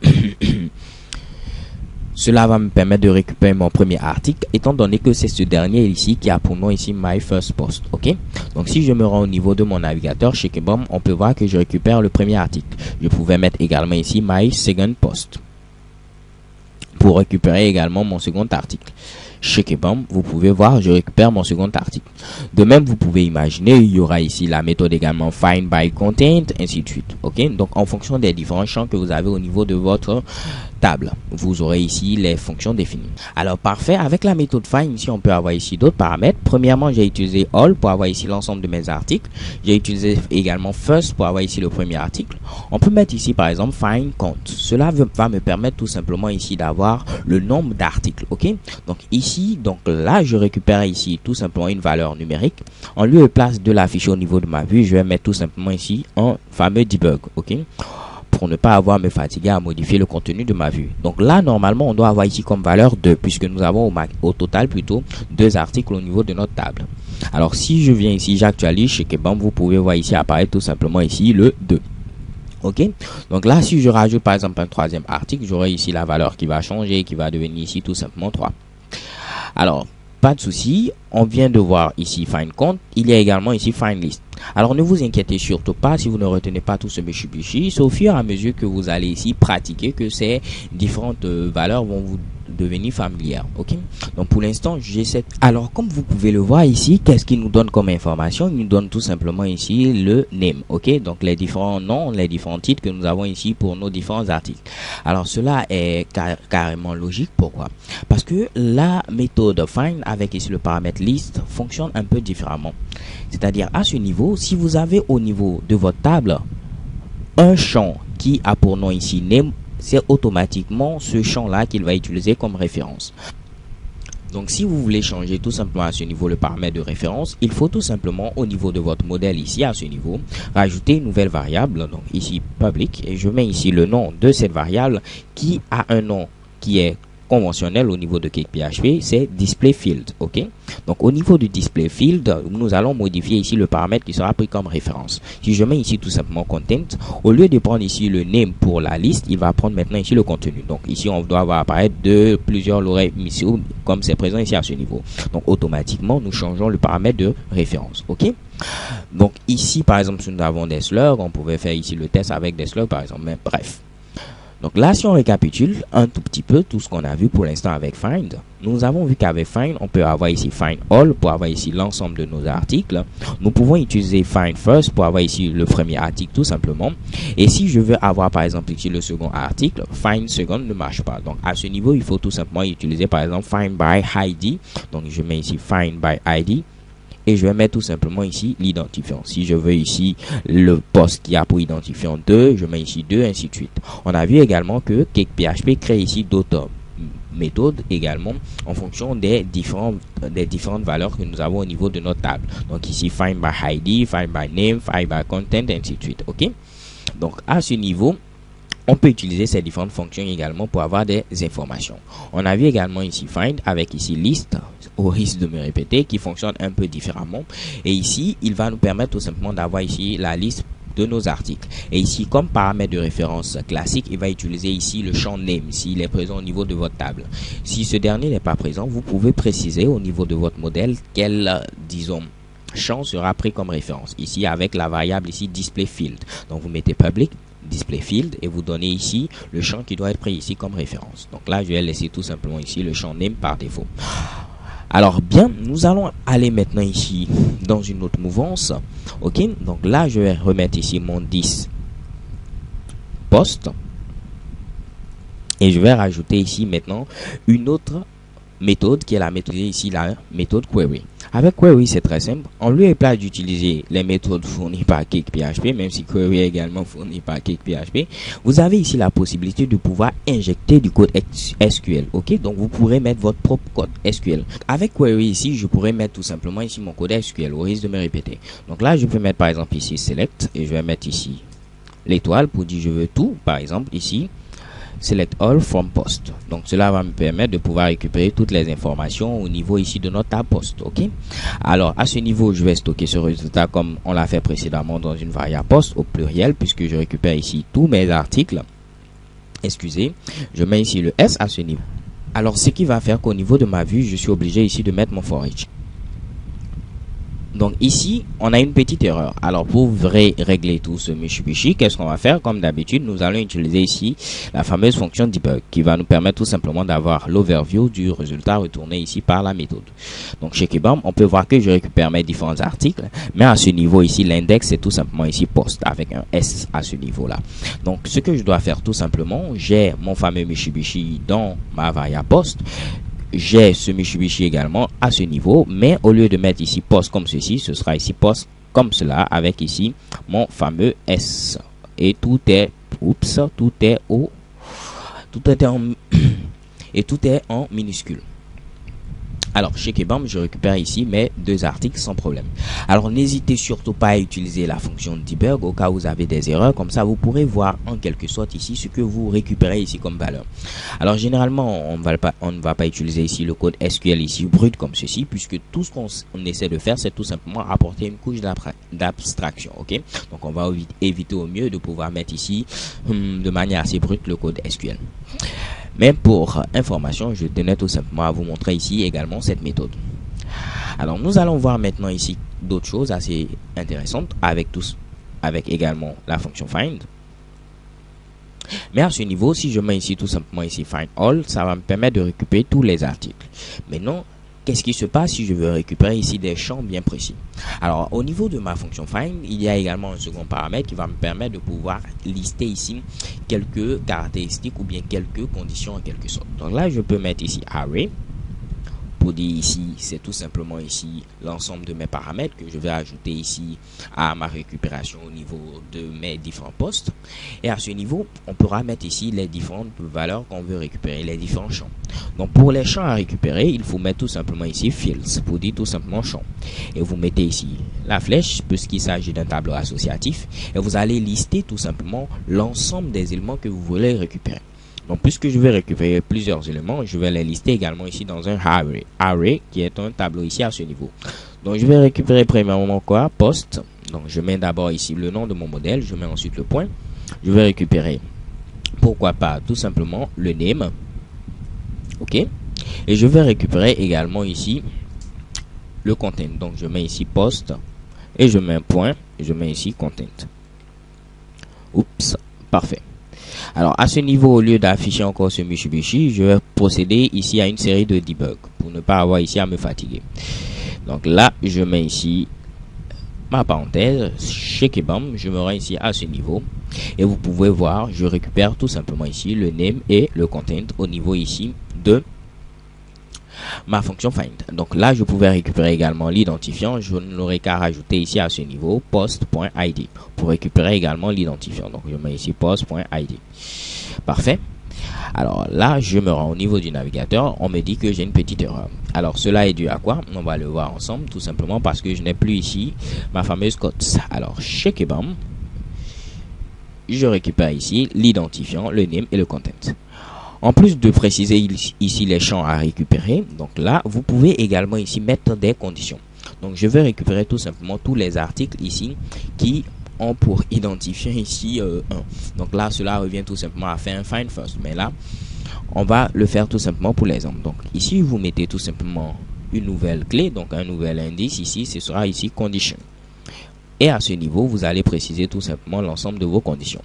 cela va me permettre de récupérer mon premier article, étant donné que c'est ce dernier ici qui a pour nom ici my first post. Ok, donc si je me rends au niveau de mon navigateur chez Kebam, on peut voir que je récupère le premier article. Je pouvais mettre également ici my second post pour récupérer également mon second article. Chez Kebam, vous pouvez voir, je récupère mon second article. De même, vous pouvez imaginer, il y aura ici la méthode également find by content, ainsi de suite. Ok, donc en fonction des différents champs que vous avez au niveau de votre table, vous aurez ici les fonctions définies. Alors parfait, avec la méthode find ici on peut avoir ici d'autres paramètres. Premièrement, j'ai utilisé all pour avoir ici l'ensemble de mes articles. J'ai utilisé également first pour avoir ici le premier article. On peut mettre ici par exemple find count. Cela va me permettre tout simplement ici d'avoir le nombre d'articles. Ok, donc ici, donc là je récupère ici tout simplement une valeur numérique. En lieu et place de l'afficher au niveau de ma vue, je vais mettre tout simplement ici un fameux debug. Ok, pour ne pas avoir à me fatiguer à modifier le contenu de ma vue. Donc là, normalement, on doit avoir ici comme valeur 2, puisque nous avons au total plutôt 2 articles au niveau de notre table. Alors, si je viens ici, j'actualise chez Kebam, vous pouvez voir ici apparaître tout simplement ici le 2. Ok, donc là, si je rajoute par exemple un troisième article, j'aurai ici la valeur qui va changer, qui va devenir ici tout simplement 3. Alors, pas de souci, on vient de voir ici find count, il y a également ici find list. Alors ne vous inquiétez surtout pas si vous ne retenez pas tout ce Mitsubishi, c'est au fur et à mesure que vous allez ici pratiquer que ces différentes valeurs vont vous devenir familières. Ok, donc pour l'instant j'essaie. Alors comme vous pouvez le voir ici, qu'est-ce qu'il nous donne comme information? Il nous donne tout simplement ici le name. Ok, donc les différents noms, les différents titres que nous avons ici pour nos différents articles. Alors cela est carrément logique. Pourquoi? Parce que la méthode find avec ici le paramètre list fonctionne un peu différemment. C'est-à-dire à ce niveau, si vous avez au niveau de votre table un champ qui a pour nom ici name, c'est automatiquement ce champ-là qu'il va utiliser comme référence. Donc si vous voulez changer tout simplement à ce niveau le paramètre de référence, il faut tout simplement au niveau de votre modèle ici à ce niveau, rajouter une nouvelle variable, donc ici public, et je mets ici le nom de cette variable qui a un nom qui est conventionnel au niveau de Cake.php, c'est display field. Ok, donc au niveau du display field, nous allons modifier ici le paramètre qui sera pris comme référence. Si je mets ici tout simplement content, au lieu de prendre ici le name pour la liste, il va prendre maintenant ici le contenu. Donc ici on doit avoir apparaître de plusieurs l'oreille missions comme c'est présent ici à ce niveau. Donc automatiquement nous changeons le paramètre de référence. Ok, donc ici par exemple si nous avons des slurs, on pouvait faire ici le test avec des slurs par exemple, mais bref. Donc là, si on récapitule un tout petit peu tout ce qu'on a vu pour l'instant avec find, nous avons vu qu'avec find, on peut avoir ici find all pour avoir ici l'ensemble de nos articles. Nous pouvons utiliser find first pour avoir ici le premier article tout simplement. Et si je veux avoir par exemple ici le second article, find second ne marche pas. Donc à ce niveau, il faut tout simplement utiliser par exemple find by ID. Donc je mets ici find by ID. Et je vais mettre tout simplement ici l'identifiant. Si je veux ici le poste qui a pour identifiant 2, je mets ici 2, ainsi de suite. On a vu également que CakePHP crée ici d'autres méthodes également en fonction des différentes valeurs que nous avons au niveau de notre table. Donc ici find by ID, find by name, find by content, ainsi de suite. Ok. Donc à ce niveau, on peut utiliser ces différentes fonctions également pour avoir des informations. On a vu également ici find avec ici list, au risque de me répéter, qui fonctionne un peu différemment. Et ici, il va nous permettre tout simplement d'avoir ici la liste de nos articles. Et ici, comme paramètre de référence classique, il va utiliser ici le champ name s'il est présent au niveau de votre table. Si ce dernier n'est pas présent, vous pouvez préciser au niveau de votre modèle quel, disons, champ sera pris comme référence. Ici, avec la variable ici display field. Donc, vous mettez public display field et vous donnez ici le champ qui doit être pris ici comme référence. Donc là, je vais laisser tout simplement ici le champ name par défaut. Alors bien, nous allons aller maintenant ici dans une autre mouvance. Ok, donc là, je vais remettre ici mon 10 post et je vais rajouter ici maintenant une autre méthode qui est la méthode ici, la méthode query. Avec query, c'est très simple. En lieu et place d'utiliser les méthodes fournies par CakePHP, même si query est également fourni par CakePHP, vous avez ici la possibilité de pouvoir injecter du code SQL. Ok, donc vous pourrez mettre votre propre code SQL. Avec query ici, je pourrais mettre tout simplement ici mon code SQL au risque de me répéter. Donc là, je peux mettre par exemple ici select et je vais mettre ici l'étoile pour dire je veux tout. Par exemple ici select all from post. Donc cela va me permettre de pouvoir récupérer toutes les informations au niveau ici de notre table post. Ok. Alors à ce niveau, je vais stocker ce résultat comme on l'a fait précédemment dans une variable post au pluriel puisque je récupère ici tous mes articles. Excusez, je mets ici le S à ce niveau. Alors ce qui va faire qu'au niveau de ma vue, je suis obligé ici de mettre mon for each. Donc ici, on a une petite erreur. Alors pour régler tout ce michi-bichi, qu'est-ce qu'on va faire? Comme d'habitude, nous allons utiliser ici la fameuse fonction debug qui va nous permettre tout simplement d'avoir l'overview du résultat retourné ici par la méthode. Donc chez Kebam, on peut voir que je récupère mes différents articles, mais à ce niveau ici, l'index c'est tout simplement ici post avec un S à ce niveau-là. Donc ce que je dois faire tout simplement, j'ai mon fameux michi-bichi dans ma variable post. J'ai ce Mitsubishi également à ce niveau, mais au lieu de mettre ici post comme ceci, ce sera ici post comme cela avec ici mon fameux S. Et tout est, tout est en minuscule. Alors, chez Kebam, je récupère ici mes deux articles sans problème. Alors, n'hésitez surtout pas à utiliser la fonction debug au cas où vous avez des erreurs. Comme ça, vous pourrez voir en quelque sorte ici ce que vous récupérez ici comme valeur. Alors, généralement, on ne va pas utiliser ici le code SQL ici brut comme ceci, puisque tout ce qu'on essaie de faire, c'est tout simplement apporter une couche d'abstraction. Ok? Donc, on va éviter au mieux de pouvoir mettre ici de manière assez brute le code SQL. Mais pour information, je tenais tout simplement à vous montrer ici également cette méthode. Alors, nous allons voir maintenant ici d'autres choses assez intéressantes avec également la fonction find. Mais à ce niveau, si je mets ici tout simplement ici find all, ça va me permettre de récupérer tous les articles. Maintenant, qu'est-ce qui se passe si je veux récupérer ici des champs bien précis? Alors, au niveau de ma fonction find, il y a également un second paramètre qui va me permettre de pouvoir lister ici quelques caractéristiques ou bien quelques conditions en quelque sorte. Donc là, je peux mettre ici array. Pour dire ici, c'est tout simplement ici l'ensemble de mes paramètres que je vais ajouter ici à ma récupération au niveau de mes différents postes. Et à ce niveau, on pourra mettre ici les différentes valeurs qu'on veut récupérer, les différents champs. Donc pour les champs à récupérer, il faut mettre tout simplement ici fields pour dire tout simplement champ. Et vous mettez ici la flèche puisqu'il s'agit d'un tableau associatif et vous allez lister tout simplement l'ensemble des éléments que vous voulez récupérer. Donc, puisque je vais récupérer plusieurs éléments, je vais les lister également ici dans un array. Array qui est un tableau ici à ce niveau. Donc, je vais récupérer premièrement quoi? Post. Donc, je mets d'abord ici le nom de mon modèle. Je mets ensuite le point. Je vais récupérer, pourquoi pas, tout simplement le name. OK. Et je vais récupérer également ici le content. Donc, je mets ici post. Et je mets un point. Et je mets ici content. Oups. Parfait. Alors à ce niveau, au lieu d'afficher encore ce Mitsubishi, je vais procéder ici à une série de debug pour ne pas avoir ici à me fatiguer. Donc là, je mets ici ma parenthèse, chez Kebam, je me rends ici à ce niveau et vous pouvez voir, je récupère tout simplement ici le name et le content au niveau ici de ma fonction find. Donc là, je pouvais récupérer également l'identifiant. Je n'aurai qu'à rajouter ici à ce niveau post.id pour récupérer également l'identifiant. Donc je mets ici post.id. Parfait. Alors là, je me rends au niveau du navigateur. On me dit que j'ai une petite erreur. Alors cela est dû à quoi? On va le voir ensemble, tout simplement parce que je n'ai plus ici ma fameuse cote. Alors chez Kebam, je récupère ici l'identifiant, le name et le content. En plus de préciser ici les champs à récupérer, donc là, vous pouvez également ici mettre des conditions. Donc, je vais récupérer tout simplement tous les articles ici qui ont pour identifiant ici 1. Donc là, cela revient tout simplement à faire un find first. Mais là, on va le faire tout simplement pour l'exemple. Donc, ici, vous mettez tout simplement une nouvelle clé, donc un nouvel indice ici, ce sera ici condition. Et à ce niveau, vous allez préciser tout simplement l'ensemble de vos conditions.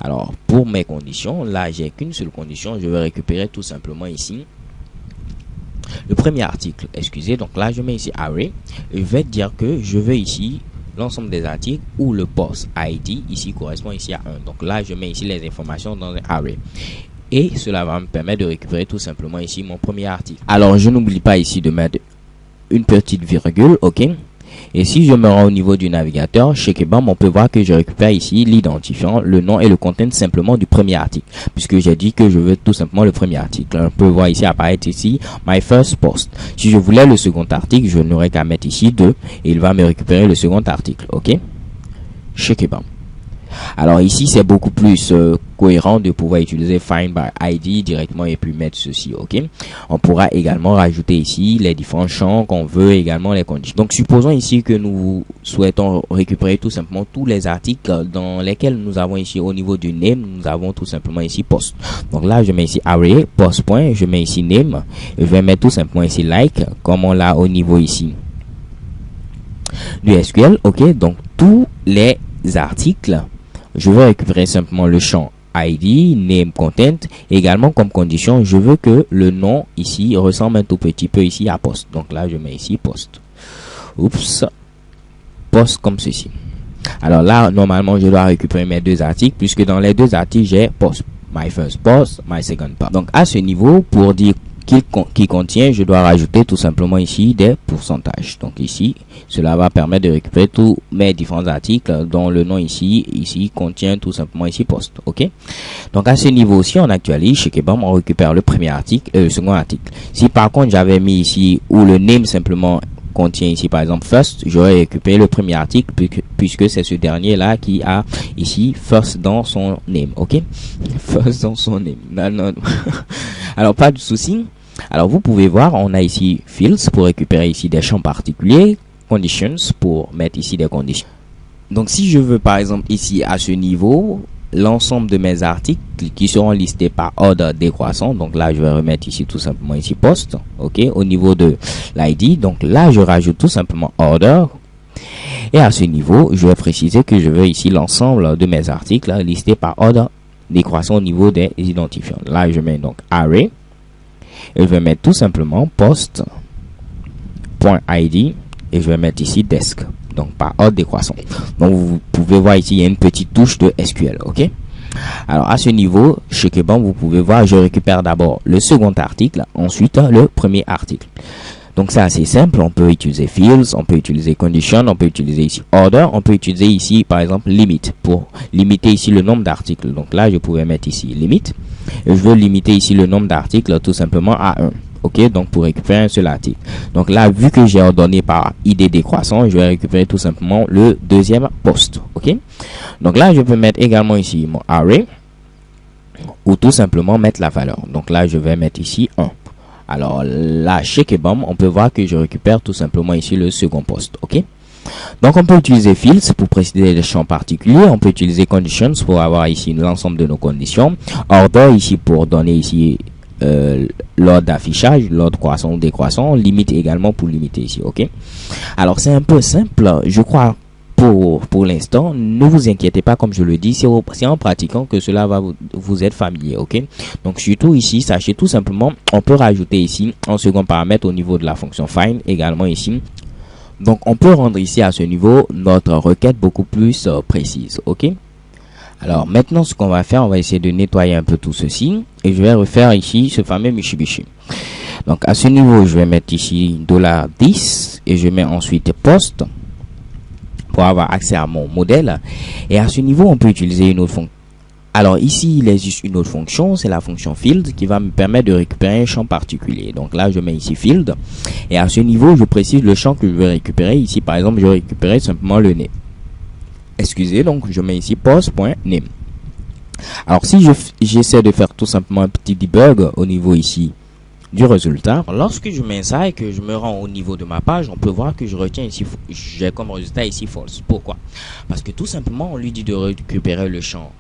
Alors, pour mes conditions, là, j'ai qu'une seule condition. Je vais récupérer tout simplement ici le premier article. Excusez, donc là, je mets ici array. Je vais dire que je veux ici l'ensemble des articles où le post ID ici correspond ici à 1. Donc là, je mets ici les informations dans un array. Et cela va me permettre de récupérer tout simplement ici mon premier article. Alors, je n'oublie pas ici de mettre une petite virgule, ok? Et si je me rends au niveau du navigateur, chez Kebam, on peut voir que je récupère ici l'identifiant, le nom et le content simplement du premier article. Puisque j'ai dit que je veux tout simplement le premier article. On peut voir ici apparaître ici My First Post. Si je voulais le second article, je n'aurais qu'à mettre ici 2 et il va me récupérer le second article. Ok? Chez Kebam. Alors ici, c'est beaucoup plus cohérent de pouvoir utiliser Find by ID directement et puis mettre ceci, ok? On pourra également rajouter ici les différents champs qu'on veut, également les conditions. Donc, supposons ici que nous souhaitons récupérer tout simplement tous les articles dans lesquels nous avons ici au niveau du name, nous avons tout simplement ici post. Donc là, je mets ici array, post point, je mets ici name, et je vais mettre tout simplement ici like, comme on l'a au niveau ici du SQL, ok? Donc, tous les articles, je veux récupérer simplement le champ ID, name, content. Également, comme condition, je veux que le nom ici ressemble un tout petit peu ici à post. Donc là, je mets ici post. Oups. Post comme ceci. Alors là, normalement, je dois récupérer mes deux articles puisque dans les deux articles, j'ai post. My first post, my second post. Donc à ce niveau, pour dire qui contient, je dois rajouter tout simplement ici des pourcentages. Donc ici, cela va permettre de récupérer tous mes différents articles dont le nom ici contient tout simplement ici post. Ok. Donc à ce niveau, si on actualise chez Kebam, on récupère le premier article et le second article. Si par contre j'avais mis ici où le name simplement contient ici par exemple first, j'aurais récupéré le premier article puisque c'est ce dernier là qui a ici first dans son name. Ok. First dans son name. Non. Alors pas de souci. Alors vous pouvez voir, on a ici fields pour récupérer ici des champs particuliers, conditions pour mettre ici des conditions. Donc si je veux par exemple ici à ce niveau l'ensemble de mes articles qui seront listés par ordre décroissant, donc là je vais remettre ici tout simplement ici post, ok, au niveau de l'ID. Donc là je rajoute tout simplement order. Et à ce niveau, je vais préciser que je veux ici l'ensemble de mes articles listés par ordre décroissant au niveau des identifiants. Là je mets donc array. Et je vais mettre tout simplement post.id et je vais mettre ici desk, donc par ordre décroissant. Donc vous pouvez voir ici il y a une petite touche de SQL, ok. Alors à ce niveau, chez Kebam, vous pouvez voir, je récupère d'abord le second article, ensuite le premier article. Donc c'est assez simple, on peut utiliser fields, on peut utiliser condition, on peut utiliser ici order, on peut utiliser ici par exemple limit pour limiter ici le nombre d'articles. Donc là je pouvais mettre ici limit et je veux limiter ici le nombre d'articles tout simplement à 1. Ok, donc pour récupérer un seul article. Donc là vu que j'ai ordonné par ID décroissant, je vais récupérer tout simplement le deuxième post. Ok, donc là je peux mettre également ici mon array ou tout simplement mettre la valeur. Donc là je vais mettre ici 1. Alors là, chez Kebam, on peut voir que je récupère tout simplement ici le second poste, ok. Donc on peut utiliser fields pour préciser des champs particuliers, on peut utiliser conditions pour avoir ici l'ensemble de nos conditions, order ici pour donner ici l'ordre d'affichage, l'ordre croissant ou décroissant, limite également pour limiter ici, ok. Alors c'est un peu simple, je crois pour l'instant, ne vous inquiétez pas, comme je le dis, c'est en pratiquant que cela va vous être familier, ok? Donc, surtout ici, sachez tout simplement, on peut rajouter ici un second paramètre au niveau de la fonction find, également ici. Donc, on peut rendre ici à ce niveau notre requête beaucoup plus précise, ok? Alors, maintenant, ce qu'on va faire, on va essayer de nettoyer un peu tout ceci, et je vais refaire ici ce fameux Mitsubishi. Donc, à ce niveau, je vais mettre ici $10, et je mets ensuite post, pour avoir accès à mon modèle. Et à ce niveau, on peut utiliser une autre fonction. Alors ici, il existe une autre fonction, c'est la fonction field qui va me permettre de récupérer un champ particulier. Donc là, je mets ici field. Et à ce niveau, je précise le champ que je veux récupérer. Ici, par exemple, je vais récupérer simplement le name. Excusez, donc je mets ici post.name. Alors si j'essaie de faire tout simplement un petit debug au niveau ici du résultat, lorsque je mets ça et que je me rends au niveau de ma page, on peut voir que je retiens ici, j'ai comme résultat ici false. Pourquoi? Parce que tout simplement, on lui dit de récupérer le champ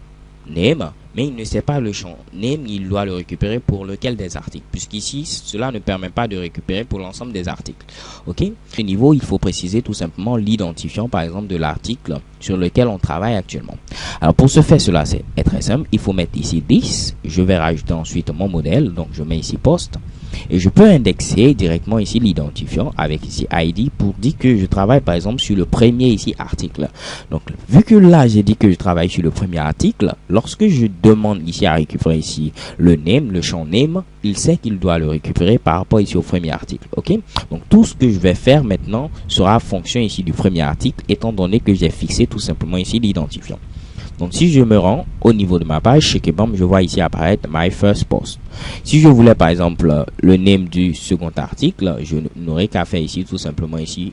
name, mais il ne sait pas le champ name, il doit le récupérer pour lequel des articles, puisqu'ici, cela ne permet pas de récupérer pour l'ensemble des articles. Ok? À ce niveau, il faut préciser tout simplement l'identifiant, par exemple, de l'article sur lequel on travaille actuellement. Alors, pour ce faire, cela, c'est très simple. Il faut mettre ici 10. Je vais rajouter ensuite mon modèle. Donc, je mets ici post. Et je peux indexer directement ici l'identifiant avec ici ID pour dire que je travaille par exemple sur le premier ici article. Donc vu que là j'ai dit que je travaille sur le premier article, lorsque je demande ici à récupérer ici le name, le champ name, il sait qu'il doit le récupérer par rapport ici au premier article. Ok? Donc tout ce que je vais faire maintenant sera fonction ici du premier article étant donné que j'ai fixé tout simplement ici l'identifiant. Donc, si je me rends au niveau de ma page, chez Kebam, je vois ici apparaître My First Post. Si je voulais, par exemple, le name du second article, je n'aurais qu'à faire ici, tout simplement ici.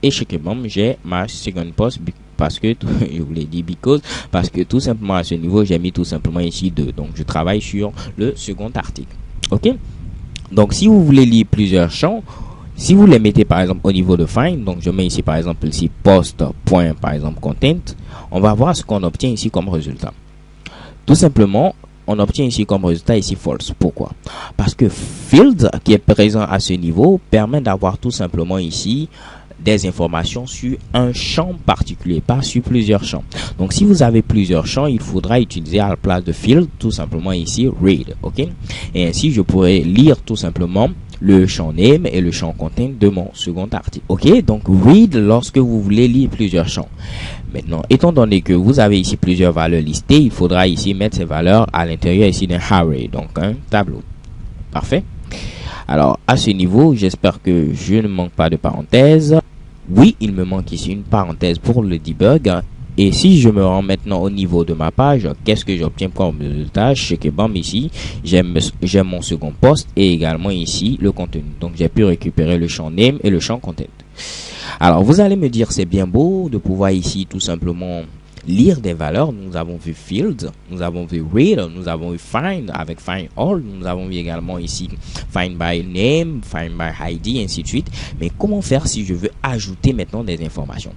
Et chez Kebam, j'ai ma second post parce que, je vous l'ai dit, parce que tout simplement à ce niveau, j'ai mis tout simplement ici 2. Donc, je travaille sur le second article. OK? Donc, si vous voulez lire plusieurs champs, si vous les mettez par exemple au niveau de find, donc je mets ici par exemple ici post point par exemple content, on va voir ce qu'on obtient ici comme résultat. Tout simplement, on obtient ici comme résultat ici false. Pourquoi? Parce que field qui est présent à ce niveau permet d'avoir tout simplement ici des informations sur un champ particulier, pas sur plusieurs champs. Donc si vous avez plusieurs champs, il faudra utiliser à la place de field tout simplement ici read, ok? Et ainsi je pourrais lire tout simplement le champ name et le champ content de mon second article. Ok, donc read lorsque vous voulez lire plusieurs champs. Maintenant, étant donné que vous avez ici plusieurs valeurs listées, il faudra ici mettre ces valeurs à l'intérieur ici d'un array, donc un tableau. Parfait. Alors, à ce niveau, j'espère que je ne manque pas de parenthèses. Oui, il me manque ici une parenthèse pour le debug. Et si je me rends maintenant au niveau de ma page, qu'est-ce que j'obtiens comme résultat? Chez Kebam ici, j'ai mon second post et également ici le contenu. Donc j'ai pu récupérer le champ name et le champ content. Alors vous allez me dire c'est bien beau de pouvoir ici tout simplement lire des valeurs. Nous avons vu field, nous avons vu read, nous avons vu find avec find all, nous avons vu également ici find by name, find by ID, ainsi de suite. Mais comment faire si je veux ajouter maintenant des informations?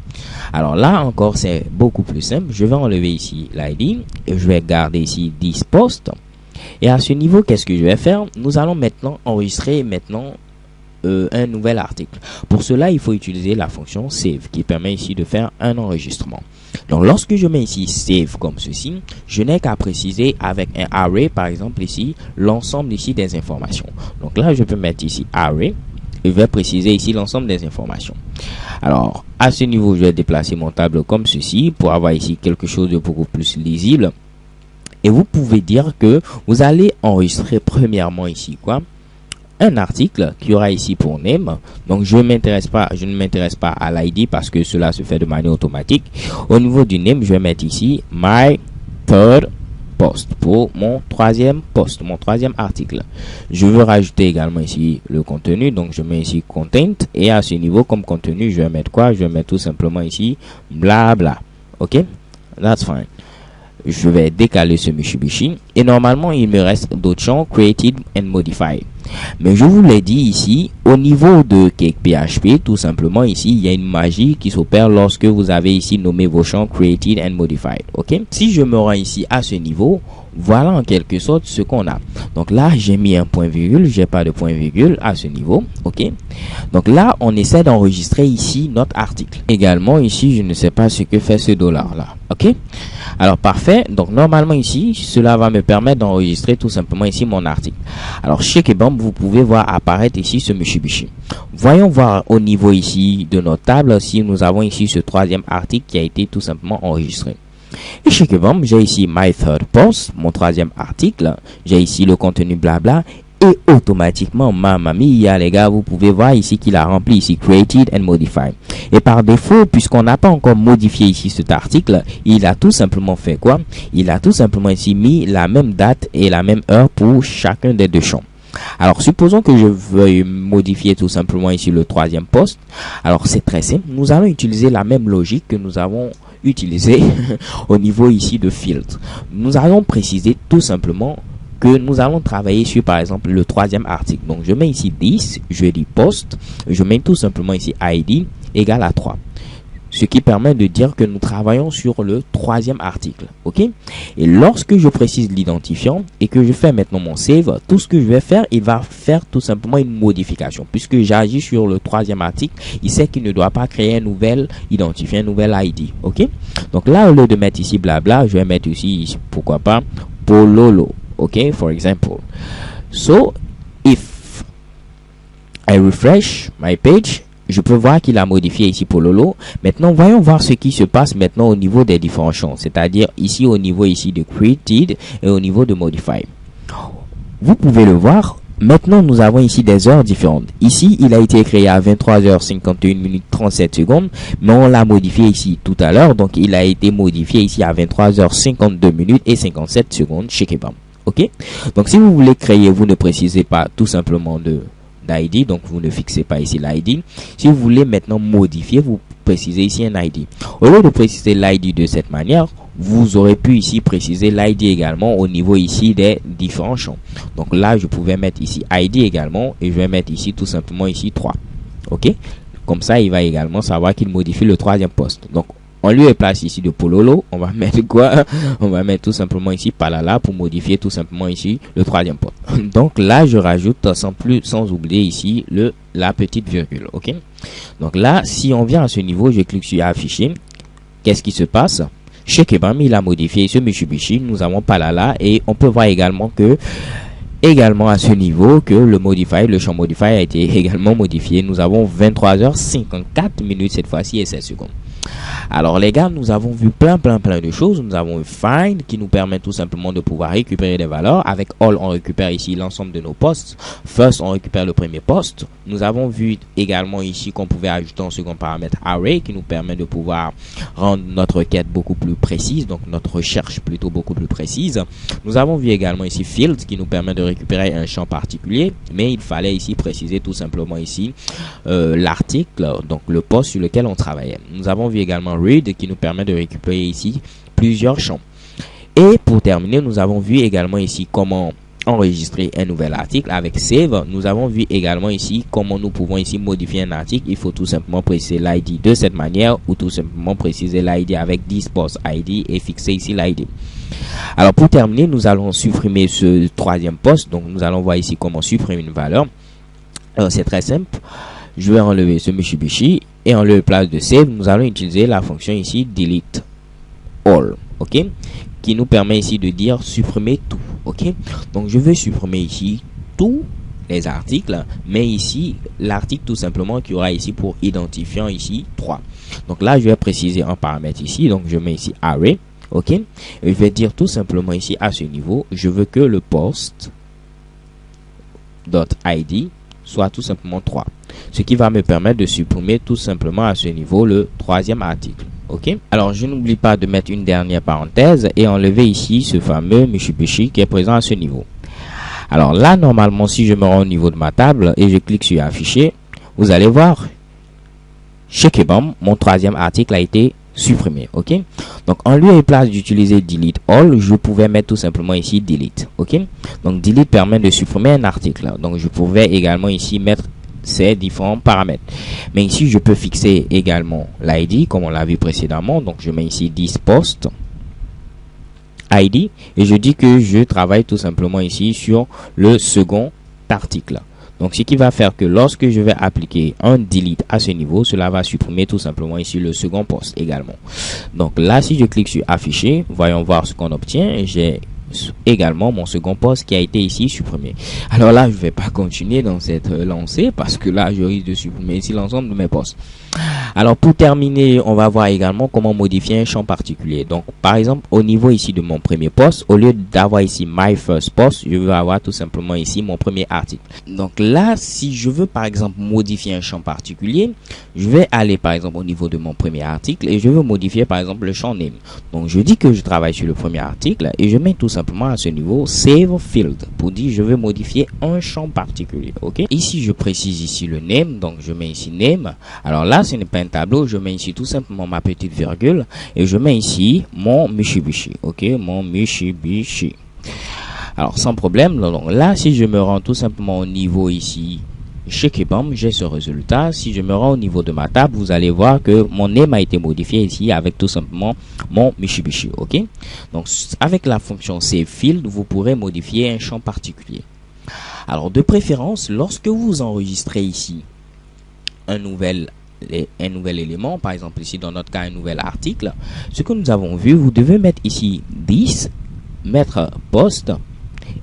Alors là encore c'est beaucoup plus simple. Je vais enlever ici l'ID et je vais garder ici 10 posts. Et à ce niveau, qu'est-ce que je vais faire? Nous allons maintenant enregistrer un nouvel article. Pour cela, il faut utiliser la fonction save qui permet ici de faire un enregistrement. Donc lorsque je mets ici save comme ceci, je n'ai qu'à préciser avec un array par exemple ici l'ensemble ici des informations. Donc là je peux mettre ici array et je vais préciser ici l'ensemble des informations. Alors à ce niveau, je vais déplacer mon tableau comme ceci pour avoir ici quelque chose de beaucoup plus lisible. Et vous pouvez dire que vous allez enregistrer premièrement ici quoi? Un article qui aura ici pour name. Donc je ne m'intéresse pas à l'ID parce que cela se fait de manière automatique. Au niveau du name, je vais mettre ici my third post pour mon troisième post, mon troisième article. Je veux rajouter également ici le contenu, donc je mets ici content et à ce niveau comme contenu, je vais mettre quoi? Je vais mettre tout simplement ici blabla. Ok, that's fine. Je vais décaler ce Mitsubishi et normalement il me reste d'autres champs created and modified. Mais je vous l'ai dit ici, au niveau de CakePHP, tout simplement ici, il y a une magie qui s'opère lorsque vous avez ici nommé vos champs created and modified. Ok? Si je me rends ici à ce niveau, voilà en quelque sorte ce qu'on a. Donc là, j'ai mis un point virgule, j'ai pas de point virgule à ce niveau. Ok? Donc là, on essaie d'enregistrer ici notre article. Également ici, je ne sais pas ce que fait ce dollar là. Ok? Alors parfait. Donc normalement ici, cela va me permettre d'enregistrer tout simplement ici mon article. Alors chez Kebam, vous pouvez voir apparaître ici ce Mitsubishi. Voyons voir au niveau ici de notre table si nous avons ici ce troisième article qui a été tout simplement enregistré. Et chez Kebam, j'ai ici My Third Post, mon troisième article. J'ai ici le contenu blabla. Et automatiquement, mamma mia, les gars, vous pouvez voir ici qu'il a rempli ici Created and Modified. Et par défaut, puisqu'on n'a pas encore modifié ici cet article, il a tout simplement fait quoi? Il a tout simplement ici mis la même date et la même heure pour chacun des deux champs. Alors, supposons que je veuille modifier tout simplement ici le troisième poste. Alors, c'est très simple. Nous allons utiliser la même logique que nous avons utilisée au niveau ici de field. Nous allons préciser tout simplement que nous allons travailler sur par exemple le troisième article. Donc je mets ici 10, je dis post, je mets tout simplement ici ID égale à 3. Ce qui permet de dire que nous travaillons sur le troisième article. Ok? Et lorsque je précise l'identifiant et que je fais maintenant mon save, tout ce que je vais faire, il va faire tout simplement une modification. Puisque j'agis sur le troisième article, il sait qu'il ne doit pas créer un nouvel identifiant, un nouvel ID. Ok? Donc là, au lieu de mettre ici blabla, je vais mettre ici, pourquoi pas, Pololo. Okay, for example. So, if I refresh my page, je peux voir qu'il a modifié ici Pololo. Maintenant, voyons voir ce qui se passe maintenant au niveau des différents champs. C'est-à-dire ici au niveau ici de created et au niveau de modify. Vous pouvez le voir. Maintenant, nous avons ici des heures différentes. Ici, il a été créé à 23h51 minutes 37 secondes, mais on l'a modifié ici tout à l'heure. Donc, il a été modifié ici à 23h52 minutes et 57 secondes chez Kebam. Ok, donc si vous voulez créer, vous ne précisez pas tout simplement d'ID, donc vous ne fixez pas ici l'ID. Si vous voulez maintenant modifier, vous précisez ici un ID. Au lieu de préciser l'ID de cette manière, vous aurez pu ici préciser l'ID également au niveau ici des différents champs. Donc là, je pouvais mettre ici ID également et je vais mettre ici tout simplement ici 3. Ok, comme ça, il va également savoir qu'il modifie le troisième poste. Donc on lui place ici de Pololo, on va mettre quoi? On va mettre tout simplement ici Palala pour modifier tout simplement ici le troisième poste. Donc là, je rajoute sans oublier ici la petite virgule, ok? Donc là, si on vient à ce niveau, je clique sur afficher. Qu'est-ce qui se passe? Chez Kebam, il a modifié ce Mitsubishi, nous avons Palala et on peut voir également à ce niveau que le champ modify a été également modifié. Nous avons 23h54 minutes cette fois-ci et 16 secondes. Alors les gars, nous avons vu plein de choses. Nous avons eu find qui nous permet tout simplement de pouvoir récupérer des valeurs. Avec all, on récupère ici l'ensemble de nos postes. First, on récupère le premier poste. Nous avons vu également ici qu'on pouvait ajouter un second paramètre array qui nous permet de pouvoir rendre notre requête beaucoup plus précise, donc notre recherche plutôt beaucoup plus précise. Nous avons vu également ici field qui nous permet de récupérer un champ particulier, mais il fallait ici préciser tout simplement ici l'article, donc le poste sur lequel on travaillait. Nous avons vu également read qui nous permet de récupérer ici plusieurs champs. Et pour terminer, nous avons vu également ici comment enregistrer un nouvel article avec save. Nous avons vu également ici comment nous pouvons ici modifier un article. Il faut tout simplement préciser l'ID de cette manière ou tout simplement préciser l'ID avec 10 post ID et fixer ici l'ID. Alors pour terminer, nous allons supprimer ce troisième poste. Donc nous allons voir ici comment supprimer une valeur. Alors c'est très simple. Je vais enlever ce Mitsubishi et en lieu place de save, nous allons utiliser la fonction ici delete all, ok, qui nous permet ici de dire supprimer tout, ok. Donc je vais supprimer ici tous les articles, mais ici l'article tout simplement qui aura ici pour identifiant ici 3. Donc là je vais préciser un paramètre ici, donc je mets ici array, ok, et je vais dire tout simplement ici à ce niveau, je veux que le post.id soit tout simplement 3. Ce qui va me permettre de supprimer tout simplement à ce niveau le troisième article. Ok. Alors je n'oublie pas de mettre une dernière parenthèse et enlever ici ce fameux Mitsubishi qui est présent à ce niveau. Alors là normalement si je me rends au niveau de ma table et je clique sur afficher, vous allez voir chez Kebam mon troisième article a été supprimé. Ok. Donc Donc en lieu et place d'utiliser delete all, je pouvais mettre tout simplement ici delete. Ok, donc delete permet de supprimer un article. Donc je pouvais également ici mettre ces différents paramètres, mais ici je peux fixer également l'id comme on l'a vu précédemment. Donc je mets ici this post id et je dis que je travaille tout simplement ici sur le second article. Donc ce qui va faire que lorsque je vais appliquer un delete à ce niveau, cela va supprimer tout simplement ici le second post également. Donc là, si je clique sur afficher, voyons voir ce qu'on obtient. J'ai également mon second post qui a été ici supprimé. Alors là, je vais pas continuer dans cette lancée parce que là, je risque de supprimer ici l'ensemble de mes posts. Alors pour terminer, on va voir également comment modifier un champ particulier. Donc par exemple, au niveau ici de mon premier post, au lieu d'avoir ici my first post, je vais avoir tout simplement ici mon premier article. Donc là, si je veux par exemple modifier un champ particulier, je vais aller par exemple au niveau de mon premier article et je veux modifier par exemple le champ name. Donc je dis que je travaille sur le premier article et je mets tout simplement à ce niveau save field pour dire je veux modifier un champ particulier. Ok, ici je précise ici le name, donc je mets ici name. Alors là, ce n'est pas un tableau, je mets ici tout simplement ma petite virgule et je mets ici mon Mitsubishi. Ok, mon Mitsubishi. Alors sans problème, donc là si je me rends tout simplement au niveau ici chez Kebam, j'ai ce résultat. Si je me rends au niveau de ma table, vous allez voir que mon name a été modifié ici avec tout simplement mon Mitsubishi. Ok, donc avec la fonction save field, vous pourrez modifier un champ particulier. Alors de préférence, lorsque vous enregistrez ici un nouvel élément, par exemple ici dans notre cas un nouvel article, ce que nous avons vu, vous devez mettre ici this, mettre post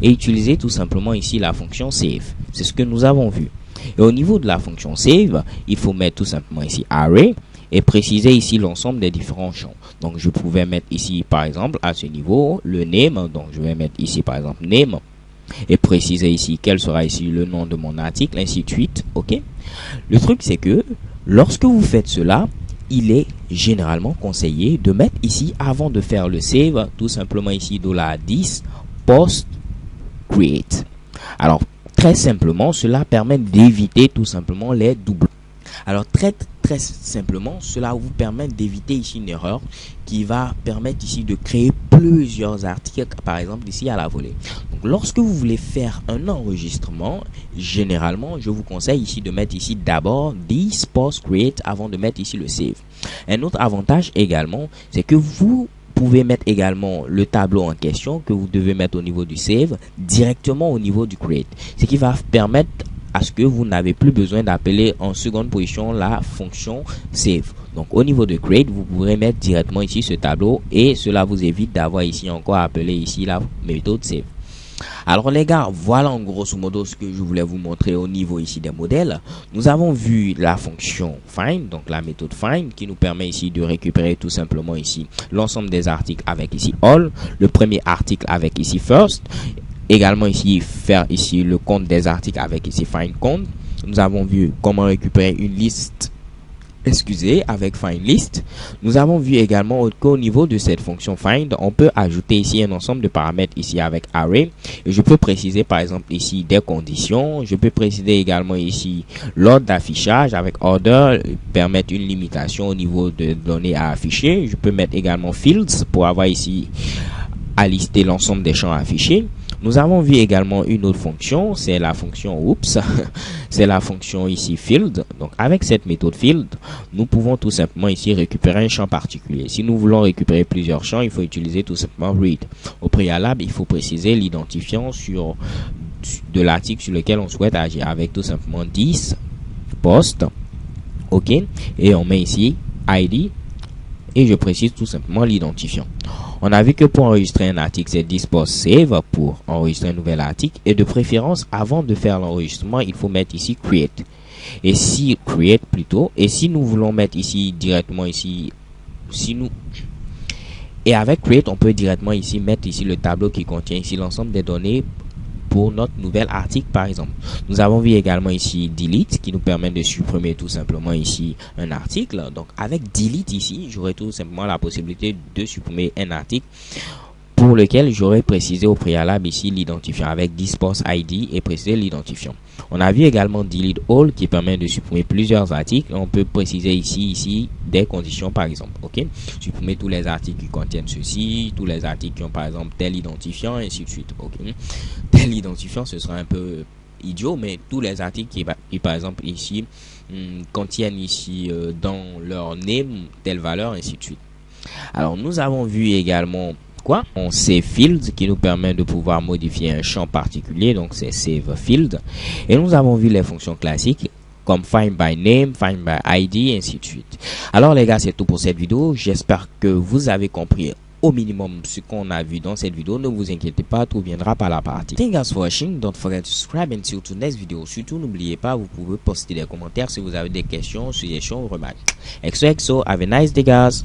et utiliser tout simplement ici la fonction save. C'est ce que nous avons vu. Et au niveau de la fonction save, il faut mettre tout simplement ici array et préciser ici l'ensemble des différents champs. Donc je pouvais mettre ici par exemple à ce niveau le name, donc je vais mettre ici par exemple name et préciser ici quel sera ici le nom de mon article, ainsi de suite. Ok, le truc c'est que lorsque vous faites cela, il est généralement conseillé de mettre ici avant de faire le save tout simplement ici $10 post create. Alors très simplement, cela permet d'éviter tout simplement les doublons. Alors très simplement, cela vous permet d'éviter ici une erreur qui va permettre ici de créer plusieurs articles, par exemple ici à la volée. Donc lorsque vous voulez faire un enregistrement, généralement je vous conseille ici de mettre ici d'abord this post create avant de mettre ici le save. Un autre avantage également, c'est que vous pouvez mettre également le tableau en question que vous devez mettre au niveau du save directement au niveau du create, ce qui va permettre à ce que vous n'avez plus besoin d'appeler en seconde position la fonction save. Donc au niveau de create, vous pourrez mettre directement ici ce tableau et cela vous évite d'avoir ici encore appelé ici la méthode save. Alors les gars, voilà en grosso modo ce que je voulais vous montrer au niveau ici des modèles. Nous avons vu la fonction find, donc la méthode find qui nous permet ici de récupérer tout simplement ici l'ensemble des articles avec ici all, le premier article avec ici first, également ici faire ici le compte des articles avec ici find count. Nous avons vu comment récupérer une liste avec find list. Nous avons vu également qu'au niveau de cette fonction find, on peut ajouter ici un ensemble de paramètres ici avec array et je peux préciser par exemple ici des conditions. Je peux préciser également ici l'ordre d'affichage avec order, permettre une limitation au niveau de données à afficher. Je peux mettre également fields pour avoir ici à lister l'ensemble des champs affichés. Nous avons vu également une autre fonction, c'est la fonction c'est la fonction ici field. Donc avec cette méthode field, nous pouvons tout simplement ici récupérer un champ particulier. Si nous voulons récupérer plusieurs champs, il faut utiliser tout simplement read. Au préalable, il faut préciser l'identifiant de l'article sur lequel on souhaite agir avec tout simplement 10 post. Ok, et on met ici id et je précise tout simplement l'identifiant. On a vu que pour enregistrer un article, c'est 10 post save pour enregistrer un nouvel article. Et de préférence, avant de faire l'enregistrement, il faut mettre ici create. Et si create plutôt. Et si nous voulons mettre ici directement ici, et avec create, on peut directement ici mettre ici le tableau qui contient ici l'ensemble des données pour notre nouvel article par exemple. Nous avons vu également ici delete qui nous permet de supprimer tout simplement ici un article. Donc avec delete ici, j'aurai tout simplement la possibilité de supprimer un article pour lequel j'aurais précisé au préalable ici l'identifiant avec dispose ID et préciser l'identifiant. On a vu également delete all qui permet de supprimer plusieurs articles. On peut préciser ici des conditions par exemple. Ok, supprimer tous les articles qui contiennent ceci, tous les articles qui ont par exemple tel identifiant, ainsi de suite. Ok, tel identifiant, ce sera un peu idiot, mais tous les articles qui par exemple ici contiennent ici dans leur name telle valeur, ainsi de suite. Alors nous avons vu également quoi, on save field qui nous permet de pouvoir modifier un champ particulier, donc c'est save field. Et nous avons vu les fonctions classiques comme find by name, find by ID, ainsi de suite. Alors les gars, c'est tout pour cette vidéo. J'espère que vous avez compris au minimum ce qu'on a vu dans cette vidéo. Ne vous inquiétez pas, tout viendra par la partie. Thank you guys for watching. Don't forget to subscribe and see you to next video. Surtout n'oubliez pas, vous pouvez poster des commentaires si vous avez des questions, suggestions, remarques. XOXO, have a nice day guys.